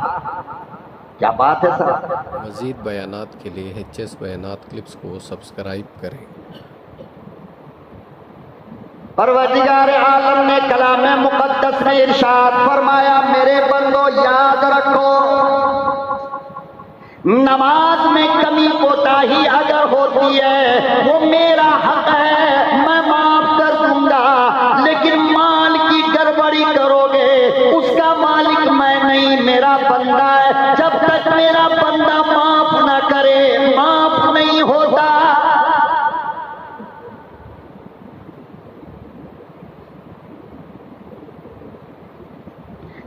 کیا بات ہے سر۔ مزید بیانات کے لیے HS بیانات کلپس کو سبسکرائب کریں۔ پروردگار عالم نے کلام مقدس میں ارشاد فرمایا میرے بندو یاد رکھو، نماز میں کمی کوتاہی اگر ہوتی ہے وہ میرا حق ہے، میں معاف کر دوں گا، لیکن مال کی گڑبڑی کرو گے اس کا مالک میں نہیں، میرا بندہ ہے۔ جب تک میرا بندہ معاف نہ کرے معاف نہیں ہوتا۔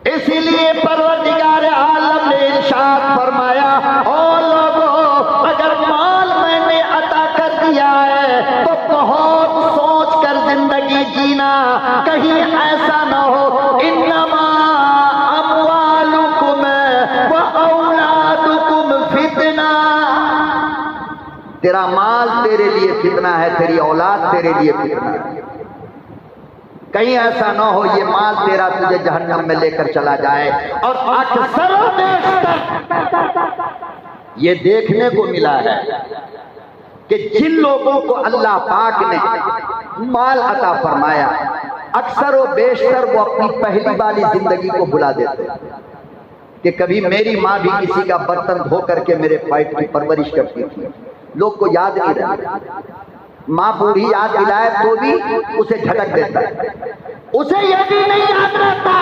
اسی لیے پروردگار عالم نے ارشاد فرمایا او لوگو اگر مال میں نے عطا کر دیا ہے تو بہت سوچ کر زندگی جینا، کہیں ایسا نہ ہو انما اموالکم واولادکم فتنہ، تیرا مال تیرے لیے فتنہ ہے، تیری اولاد تیرے لیے فتنہ ہے، کہیں ایسا نہ ہو یہ مال تیرا تجھے جہنم میں لے کر چلا جائے۔ اور اکثر و بیشتر یہ دیکھنے کو ملا ہے کہ جن لوگوں کو اللہ پاک نے مال عطا فرمایا اکثر و بیشتر وہ اپنی پہلی والی زندگی کو بھلا دیتے کہ کبھی میری ماں بھی کسی کا برتن دھو کر کے میرے پیٹ کی پرورش کرتی تھی، لوگ کو یاد نہیں رہتا، ماں بوڑھی یاد دلائے تو بھی اسے جھٹک دیتا ہے. اسے یہ بھی نہیں یاد رہتا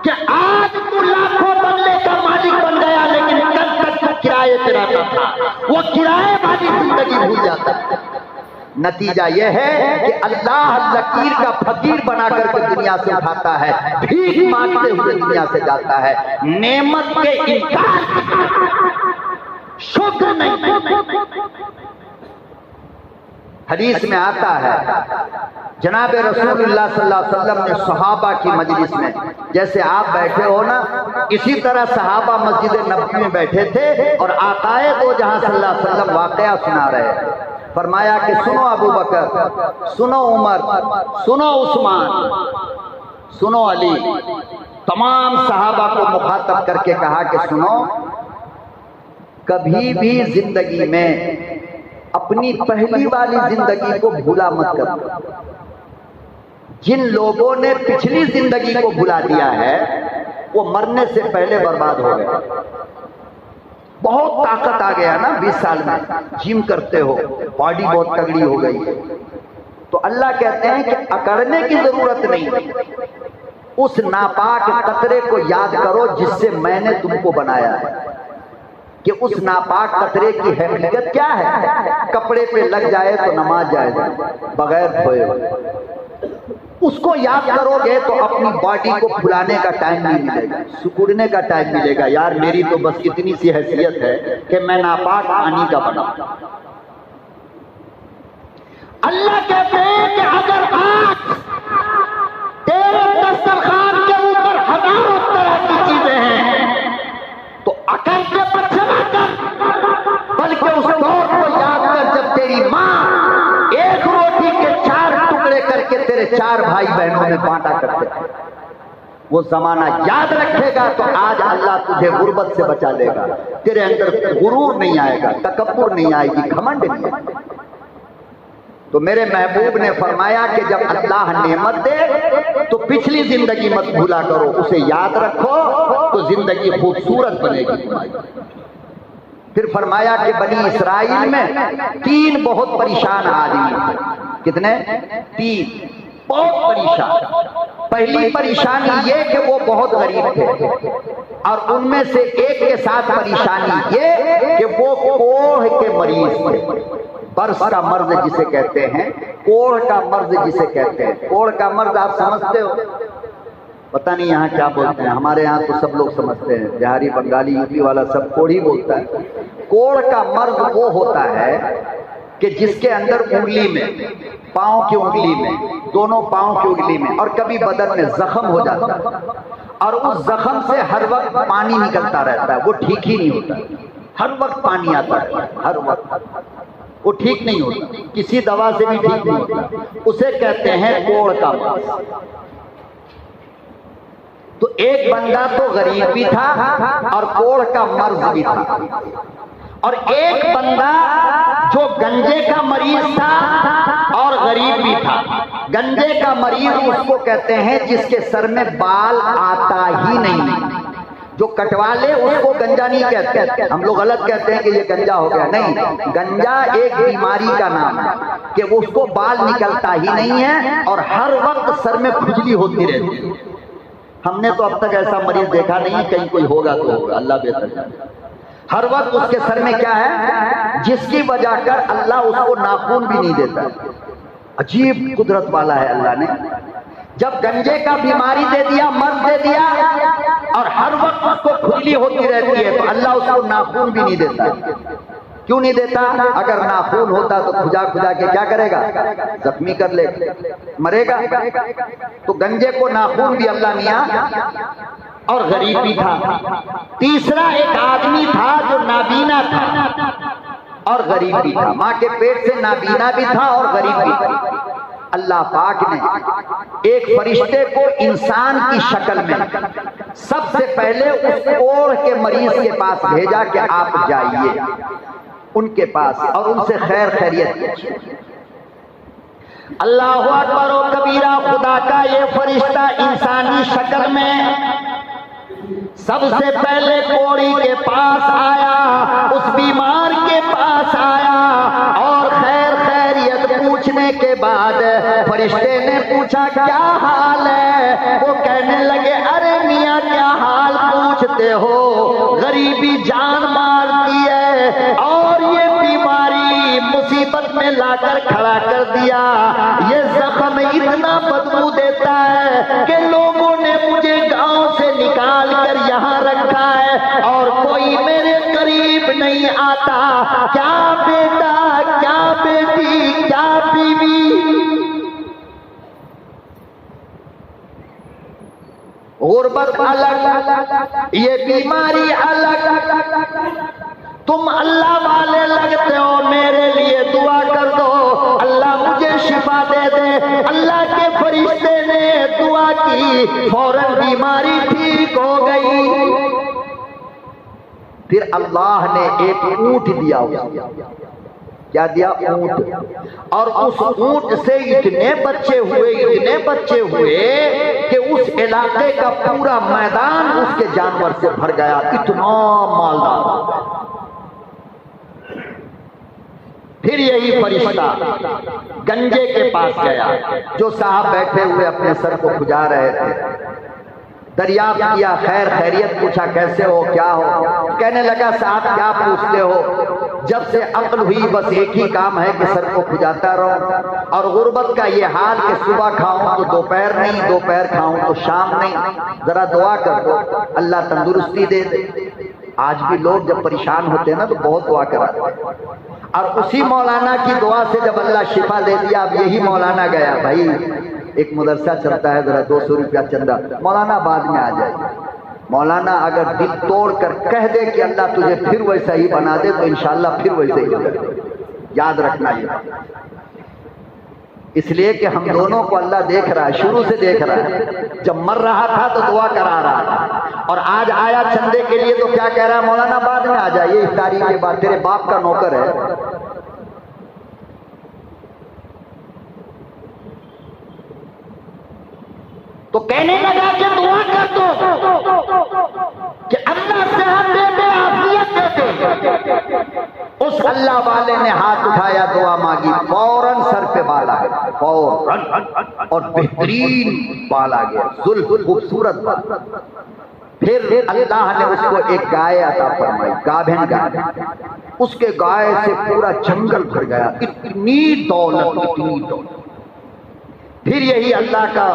کہ آج تو لاکھوں بنگلے کا مالک بن گیا لیکن کل تک تو کرائے پہ رہتا تھا. وہ کرائے والی زندگی بھول جاتا ہے. نتیجہ یہ ہے کہ اللہ لکیر کا فقیر بنا کر کے دنیا سے اٹھاتا ہے, بھیک مانگتے ہوئے دنیا سے جاتا ہے. نعمت کے انکار شکر نہیں. حدیث میں آتا ہے جناب رسول اللہ صلی اللہ علیہ وسلم نے صحابہ کی مجلس میں, جیسے آپ بیٹھے ہو نا, اسی طرح صحابہ مسجد نبوی میں بیٹھے تھے اور آقا دو جہاں صلی اللہ علیہ وسلم واقعہ سنا رہے ہیں. فرمایا کہ سنو ابو بکر, سنو عمر, سنو عثمان, سنو علی. تمام صحابہ کو مخاطب کر کے کہا کہ سنو, کبھی بھی زندگی میں اپنی پہلی والی زندگی کو بھولا مت کرو. جن لوگوں نے پچھلی زندگی کو بھلا دیا ہے وہ مرنے سے پہلے برباد ہو گئے. بہت طاقت آ گیا نا 20 سال میں, جم کرتے ہو, باڈی بہت تگڑی ہو گئی ہے, تو اللہ کہتے ہیں کہ اکڑنے کی ضرورت نہیں. اس ناپاک قطرے کو یاد کرو جس سے میں نے تم کو بنایا ہے, کہ اس ناپاک قطرے کی حقیقت کیا ہے. کپڑے پہ لگ جائے تو نماز جائے بغیر دھوئے ہوئے. اس کو یاد کرو گے تو اپنی باڈی کو پھلانے کا ٹائم نہیں ملے گا, سکڑنے کا ٹائم ملے گا. یار میری تو بس اتنی سی حیثیت ہے کہ میں ناپاک پانی کا بنا. اللہ کہتے ہیں کہ اگر آج تیرے دسترخوان کے اوپر ہزاروں طرح کی چیزیں ہیں تو اکڑ کے بچنا کر, بلکہ اس دور کو یاد کر جب تیری ماں ایک روٹی کے 4 ٹکڑے کر کے تیرے 4 بھائی بہنوں میں بانٹا کرتے تھے. وہ زمانہ یاد رکھے گا تو آج اللہ تجھے غربت سے بچا لے گا. تیرے اندر غرور نہیں آئے گا, تکبر نہیں آئے گی, گھمنڈ نہیں آئے گا. تو میرے محبوب نے فرمایا کہ جب اللہ نعمت دے تو پچھلی زندگی مت بھولا کرو, اسے یاد رکھو تو زندگی خوبصورت بنے گی. پھر فرمایا کہ بنی اسرائیل میں 3 بہت پریشان آدمی. کتنے؟ 3 بہت پریشان. پہلی پریشانی یہ کہ وہ بہت غریب تھے, اور ان میں سے ایک کے ساتھ پریشانی یہ کہ وہ کوڑھ کے مریض تھے. برس کا مرض جسے کہتے ہیں, کوڑھ کا مرض جسے کہتے ہیں. کوڑھ کا مرض آپ سمجھتے ہو؟ پتہ نہیں یہاں کیا بولتے ہیں, ہمارے یہاں تو سب لوگ سمجھتے ہیں, بہاری بنگالی یوپی والا سب کوڑھ ہی بولتا ہے. کوڑھ کا مرض وہ ہوتا ہے کہ جس کے اندر انگلی میں, پاؤں کی انگلی میں, دونوں پاؤں کی انگلی میں اور کبھی بدن میں زخم ہو جاتا ہے, اور اس زخم سے ہر وقت پانی نکلتا رہتا ہے. وہ ٹھیک ہی نہیں ہوتا, ہر وقت پانی آتا ہے, ہر وقت. وہ ٹھیک نہیں ہوتا, کسی دوا سے بھی ٹھیک نہیں ہوتا. اسے کہتے ہیں کوڑھ کا مرض. تو ایک بندہ تو غریب بھی تھا اور کوڑھ کا مرض بھی تھا, اور ایک بندہ جو گنجے کا مریض تھا اور غریب بھی تھا. گنجے کا مریض اس کو کہتے ہیں جس کے سر میں بال آتا ہی نہیں, جو کٹوا لے اس کو گنجا نہیں کہتے. ہم لوگ غلط کہتے ہیں کہ یہ گنجا ہو گیا. نہیں, گنجا ایک بیماری کا نام ہے کہ اس کو بال نکلتا ہی نہیں ہے اور ہر وقت سر میں کھجلی ہوتی رہتی ہے. ہم نے تو اب تک ایسا مریض دیکھا نہیں, کہیں کوئی ہوگا تو ہوگا, اللہ بہتر جانے. ہر وقت اس کے سر میں کیا ہے, جس کی وجہ کر اللہ اس کو ناخون بھی نہیں دیتا. عجیب قدرت والا ہے اللہ نے. جب گنجے کا بیماری دے دیا, مرض دے دیا, اور ہر وقت اس کو کھجلی ہوتی رہتی ہے, تو اللہ اس کو ناخون بھی نہیں دیتا. کیوں نہیں دیتا؟ اگر ناخون ہوتا تو کھجا کھجا کے کیا کرے گا, زخمی کر لے, مرے گا. تو گنجے کو ناخون بھی اللہ نیا, اور غریب بھی تھا. تیسرا ایک آدمی تھا جو نابینا تھا اور غریب بھی تھا. ماں کے پیٹ سے نابینا بھی تھا اور غریب بھی تھا. اللہ پاک نے ایک فرشتے کو انسان کی شکل میں سب سے پہلے اس کوڑھ کے مریض کے پاس بھیجا کہ آپ جائیے ان کے پاس اور ان سے خیر خیریت پوچھیے. اللہ اکبر و کبیرہ. خدا کا یہ فرشتہ انسانی شکل میں سب سے پہلے کوڑھی کے پاس آیا, اس بیمار کے پاس آیا اور خیر پوچھنے کے بعد فرشتے نے پوچھا کیا حال ہے؟ وہ کہنے لگے ارے میاں کیا حال پوچھتے ہو، غریبی جان مارتی ہے اور یہ بیماری مصیبت میں لا کر کھڑا کر دیا، یہ زخم اتنا بدبو دیتا ہے کہ لوگوں نے مجھے گاؤں سے نکال کر یہاں رکھا ہے اور کوئی میرے قریب نہیں آتا، کیا بیٹا کیا بیٹی کیا بیوی، غربت الگ، یہ بیماری الگ، تم اللہ والے لگتے ہو، میرے لیے دعا کر دو اللہ مجھے شفا دے دے۔ اللہ کے فرشتے نے دعا کی، فوراً بیماری ٹھیک ہو گئی۔ پھر اللہ نے ایک اونٹ دیا، کیا دیا؟ اونٹ، اور اس اونٹ سے اتنے بچے ہوئے کہ اس علاقے کا پورا میدان اس کے جانور سے بھر گیا، اتنا مالدار۔ پھر یہی فرشتہ گنجے کے پاس گیا، جو صاحب بیٹھے ہوئے اپنے سر کو کھجا رہے تھے، دریافت کیا، خیر خیریت پوچھا، کیسے ہو کیا ہو؟ کہنے لگا صاحب کیا پوچھتے ہو، جب سے عقل ہوئی بس ایک ہی کام ہے کہ سر کو کھجاتا رہو، اور غربت کا یہ حال کہ صبح کھاؤں تو دوپہر نہیں، دوپہر کھاؤں تو شام نہیں، ذرا دعا کر دو اللہ تندرستی دے دے۔ آج بھی لوگ جب پریشان ہوتے ہیں نا تو بہت دعا کراتے ہیں، اور اسی مولانا کی دعا سے جب اللہ شفا دے دیا، اب یہی مولانا گیا، بھائی ایک مدرسہ چلتا ہے، ذرا 200 روپیہ چندہ، مولانا بعد میں آ جائے۔ مولانا اگر دل توڑ کر کہہ دے کہ اللہ تجھے پھر ویسا ہی بنا دے تو انشاءاللہ پھر ویسے ہی کرے، یاد رکھنا یہ، اس لیے کہ ہم دونوں کو اللہ دیکھ رہا ہے، شروع سے دیکھ رہا ہے، جب مر رہا تھا تو دعا کرا رہا تھا، اور آج آیا چندے کے لیے تو کیا کہہ رہا ہے؟ مولانا بعد میں آ جائیے، افطاری کے بعد، تیرے باپ کا نوکر ہے۔ تو کہنے لگا کہ دعا کر دو کہ اللہ صحت دے دے، عافیت دے دے۔ اس اللہ والے نے ہاتھ اٹھایا، دعا مانگی، فوراً سر پہ بال آ گیا، فوراً، اور بہترین بال آ گیا، زلف خوبصورت بال۔ پھر اللہ نے اس کو ایک گائے عطا فرمائی، گابھن گائے، اس کے گائے سے پورا جنگل بھر گیا، اتنی دولت، اتنی دولت۔ پھر یہی اللہ کا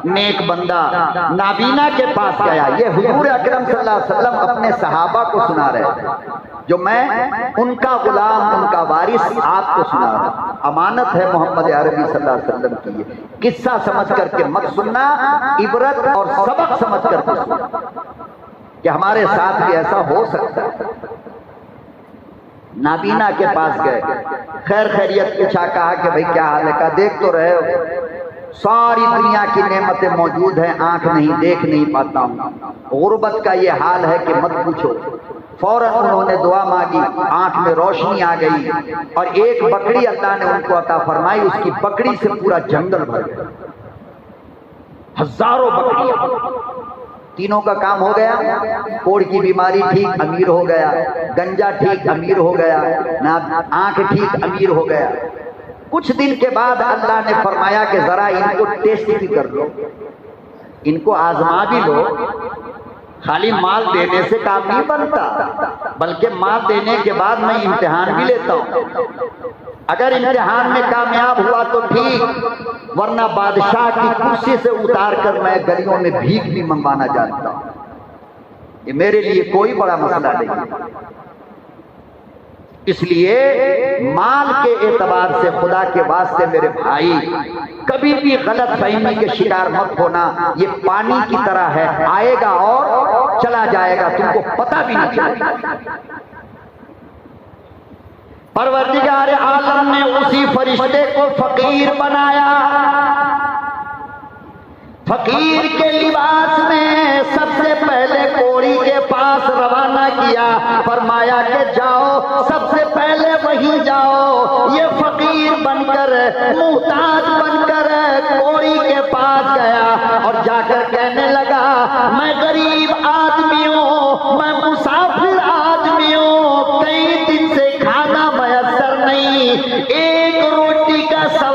نیک بندہ نابینا کے پاس گیا، یہ حضور اکرم صلی اللہ علیہ وسلم اپنے صحابہ کو سنا رہے تھے، جو میں ان کا غلام، ان کا وارث آپ کو سنا رہا ہوں، امانت ہے محمد عربی صلی اللہ علیہ وسلم کی، یہ قصہ سمجھ کر کے مت سننا، عبرت اور سبق سمجھ کر کے سننا کہ ہمارے ساتھ بھی ایسا ہو سکتا ہے۔ نابینا کے پاس گئے، خیر خیریت پوچھا، کہا کہ بھئی کیا حال ہے؟ کہا دیکھ تو رہے ہو ساری دنیا کی نعمتیں موجود ہیں، آنکھ نہیں دیکھ نہیں پاتا ہوں، غربت کا یہ حال ہے کہ مت پوچھو۔ فوراً انہوں نے دعا مانگی، آنکھ میں روشنی آ گئی، اور ایک بکری اللہ نے ان کو عطا فرمائی، اس کی بکری سے پورا جنگل بھر گیا، ہزاروں بکریاں، تینوں کا کام ہو گیا، کوڑ کی بیماری ٹھیک، امیر ہو گیا، گنجا ٹھیک، امیر ہو گیا، آنکھ ٹھیک، امیر ہو گیا۔ کچھ دن کے بعد اللہ نے فرمایا کہ ذرا ان کو ٹیسٹ بھی کر لو، ان کو آزما بھی لو، خالی مال دینے سے کام نہیں بنتا، بلکہ مال دینے کے بعد میں امتحان بھی لیتا ہوں، اگر امتحان میں کامیاب ہوا تو ٹھیک، ورنہ بادشاہ کی کرسی سے اتار کر میں گلیوں میں بھیک بھی منگوانا جانتا ہوں، یہ میرے لیے کوئی بڑا مسئلہ نہیں۔ اس لیے مال کے اعتبار سے خدا کے واسطے میرے بھائی کبھی بھی غلط فہمی کے شکار مت ہونا، یہ پانی کی طرح ہے، آئے گا اور چلا جائے گا، تم کو پتہ بھی نہیں چلے گا۔ پروردگار عالم نے اسی فرشتے کو فقیر بنایا، فقیر کے لباس میں سب سے پہلے کوڑی کے پاس روانہ کیا، فرمایا کہ جاؤ، سب سے پہلے وہیں جاؤ۔ یہ فقیر بن کر، محتاج بن کر کوڑی کے پاس گیا اور جا کر کہنے لگا، میں غریب آدمی ہوں، میں مسافر آدمی ہوں، کئی دن سے کھانا میسر نہیں، ایک روٹی کا سوال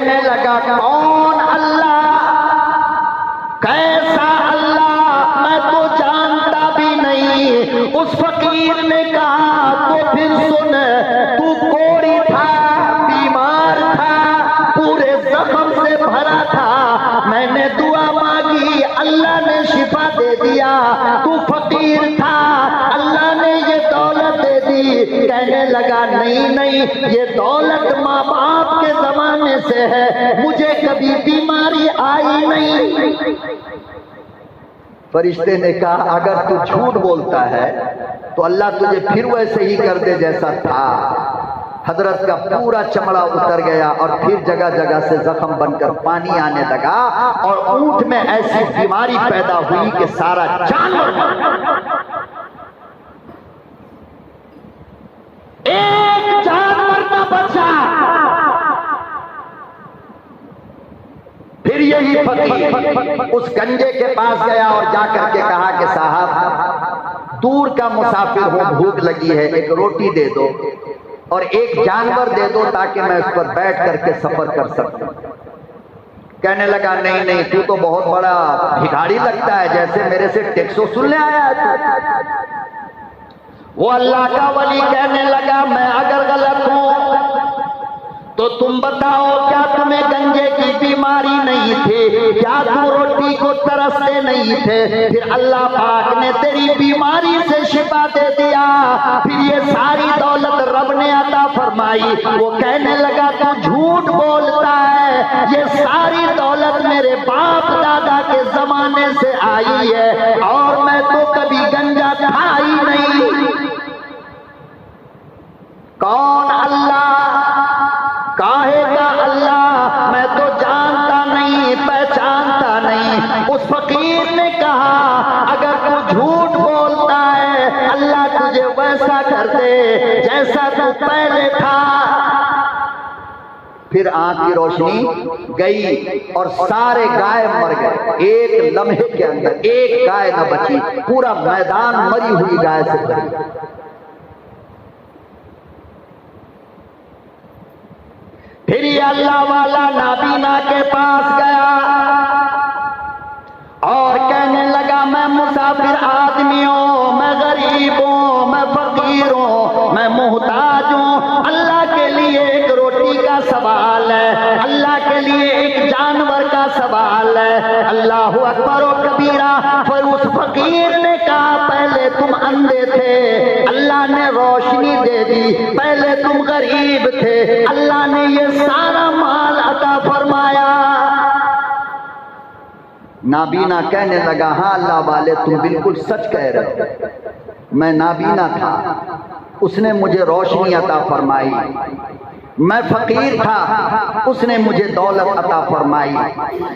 کہنے لگا کون اللہ، کیسا اللہ، میں تو جانتا بھی نہیں۔ اس فقیر نے کہا تو پھر سن، تو کوڑی تھا، بیمار تھا، پورے زخم سے بھرا تھا، میں نے دعا مانگی، اللہ نے شفا دے دیا۔ تو فقیر تھا، اللہ نے یہ دولت دے دی۔ کہنے لگا نہیں نہیں، یہ دولت ماں باپ کے زمانے سے ہے، مجھے کبھی بیماری آئی نہیں۔ فرشتے نے کہا اگر تو جھوٹ بولتا ہے تو اللہ تجھے پھر ویسے ہی کر دے جیسا تھا۔ حضرت کا پورا چمڑا اتر گیا اور پھر جگہ جگہ سے زخم بن کر پانی آنے لگا، اور اونٹ میں ایسی بیماری پیدا ہوئی کہ سارا جانور ایک جانور نہ بچا۔ پھر یہی فقیر اس گنجے کے پاس گیا اور جا کر کے کہا کہ صاحب دور کا مسافر ہوں، بھوک لگی ہے، ایک روٹی دے دو اور ایک جانور دے دو تاکہ میں اس پر بیٹھ کر کے سفر کر سکوں۔ کہنے لگا نہیں نہیں، تو تو بہت بڑا بھکاری لگتا ہے، جیسے میرے سے ٹیکس وصولنے آیا ہے۔ وہ اللہ کا ولی کہنے لگا میں اگر غلط ہوں تو تم بتاؤ، کیا تمہیں گنجے کی بیماری نہیں تھی؟ کیا تم روٹی کو ترستے نہیں تھے؟ پھر اللہ پاک نے تیری بیماری سے شفا دے دیا، پھر یہ ساری دولت رب نے عطا فرمائی۔ وہ کہنے لگا تو جھوٹ بولتا ہے، یہ ساری دولت میرے باپ دادا کے زمانے سے آئی ہے اور میں تو کبھی گنجا تھا ہی نہیں۔ کون اللہ، کاہے کا اللہ، میں تو جانتا نہیں، پہچانتا نہیں۔ اس فقیر نے کہا اگر تو جھوٹ بولتا ہے اللہ تجھے ویسا کر دے جیسا تو پہلے تھا۔ پھر آنکھ کی روشنی گئی اور سارے گائے مر گئے، ایک لمحے کے اندر ایک گائے نہ بچی، پورا میدان مری ہوئی گائے سے بھری۔ پھر یہ اللہ والا نابینا کے پاس گیا اور کہنے لگا میں مسافر آدمی ہوں، میں غریب ہوں، میں فقیر ہوں، میں محتاج ہوں، اللہ کے لیے ایک روٹی کا سوال ہے، اللہ کے لیے ایک جانور کا سوال ہے۔ اللہ اکبر و کبیرہ۔ پھر اس فقیر نے کہا پہلے تم اندھے تھے، اللہ نے روشنی دے دی، پہلے تم غریب تھے، اللہ نے یہ سارا مال عطا فرمایا۔ نابینا کہنے لگا ہاں اللہ والے تم بالکل سچ کہہ رہے ہو، میں نابینا تھا، اس نے مجھے روشنی عطا فرمائی، میں فقیر تھا، اس نے مجھے دولت عطا فرمائی،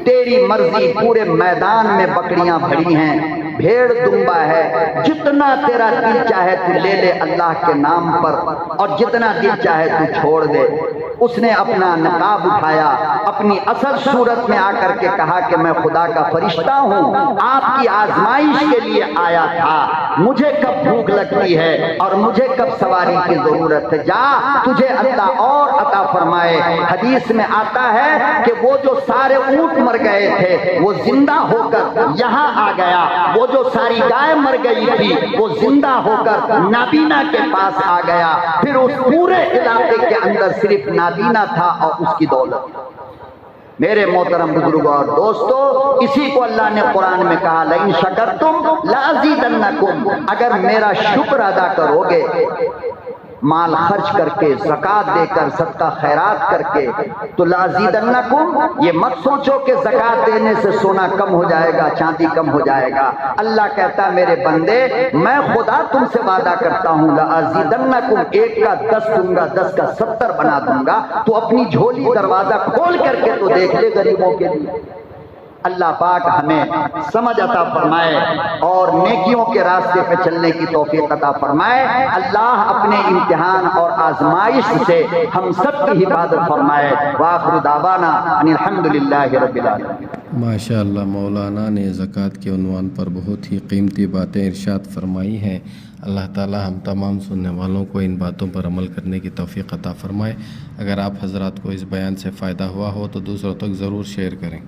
تیری مرضی، پورے میدان میں بکریاں بھری ہیں، بھیڑ دمبا ہے، جتنا تیرا دل چاہے تو لے لے اللہ کے نام پر، اور جتنا دل چاہے تو چھوڑ دے۔ اس نے اپنا نقاب اٹھایا، اپنی اصل صورت میں آ کر کے کہا کہ میں خدا کا فرشتہ ہوں، آپ کی آزمائش کے لیے آیا تھا، مجھے کب بھوک لگتی ہے اور مجھے کب سواری کی ضرورت ہے، جا تجھے اللہ اور عطا فرمائے۔ حدیث میں آتا ہے کہ وہ جو سارے اونٹ مر گئے تھے وہ زندہ ہو کر یہاں آ گیا، وہ جو ساری گائے مر گئی تھی وہ زندہ ہو کر نابینا کے پاس آ گیا۔ پھر اس پورے علاقے کے اندر صرف نابینا تھا اور اس کی دولت۔ میرے محترم بزرگوں اور دوستو، اسی کو اللہ نے قرآن میں کہا لئن شکرتم لازیدنکم، اگر میرا شکر ادا کرو گے، مال خرچ کر کے، زکوٰۃ دے کر، صدقہ خیرات کر کے، تو لازیدنکم، یہ مت سوچو کہ زکوٰۃ دینے سے سونا کم ہو جائے گا، چاندی کم ہو جائے گا۔ اللہ کہتا ہے میرے بندے میں خدا تم سے وعدہ کرتا ہوں لازیدنکم، ایک کا 10 دوں گا، 10 کا 70 بنا دوں گا۔ تو اپنی جھولی دروازہ کھول کر کے تو دیکھ لے غریبوں کے لیے۔ اللہ پاک ہمیں سمجھ عطا فرمائے اور نیکیوں کے راستے پہ چلنے کی توفیق عطا فرمائے۔ اللہ اپنے امتحان اور آزمائش سے ہم سب کی حفاظت فرمائے۔ وآخر دعوانا ان الحمدللہ رب العالمین۔ ماشاءاللہ، مولانا نے زکوٰۃ کے عنوان پر بہت ہی قیمتی باتیں ارشاد فرمائی ہیں۔ اللہ تعالی ہم تمام سننے والوں کو ان باتوں پر عمل کرنے کی توفیق عطا فرمائے۔ اگر آپ حضرات کو اس بیان سے فائدہ ہوا ہو تو دوسروں تک ضرور شیئر کریں۔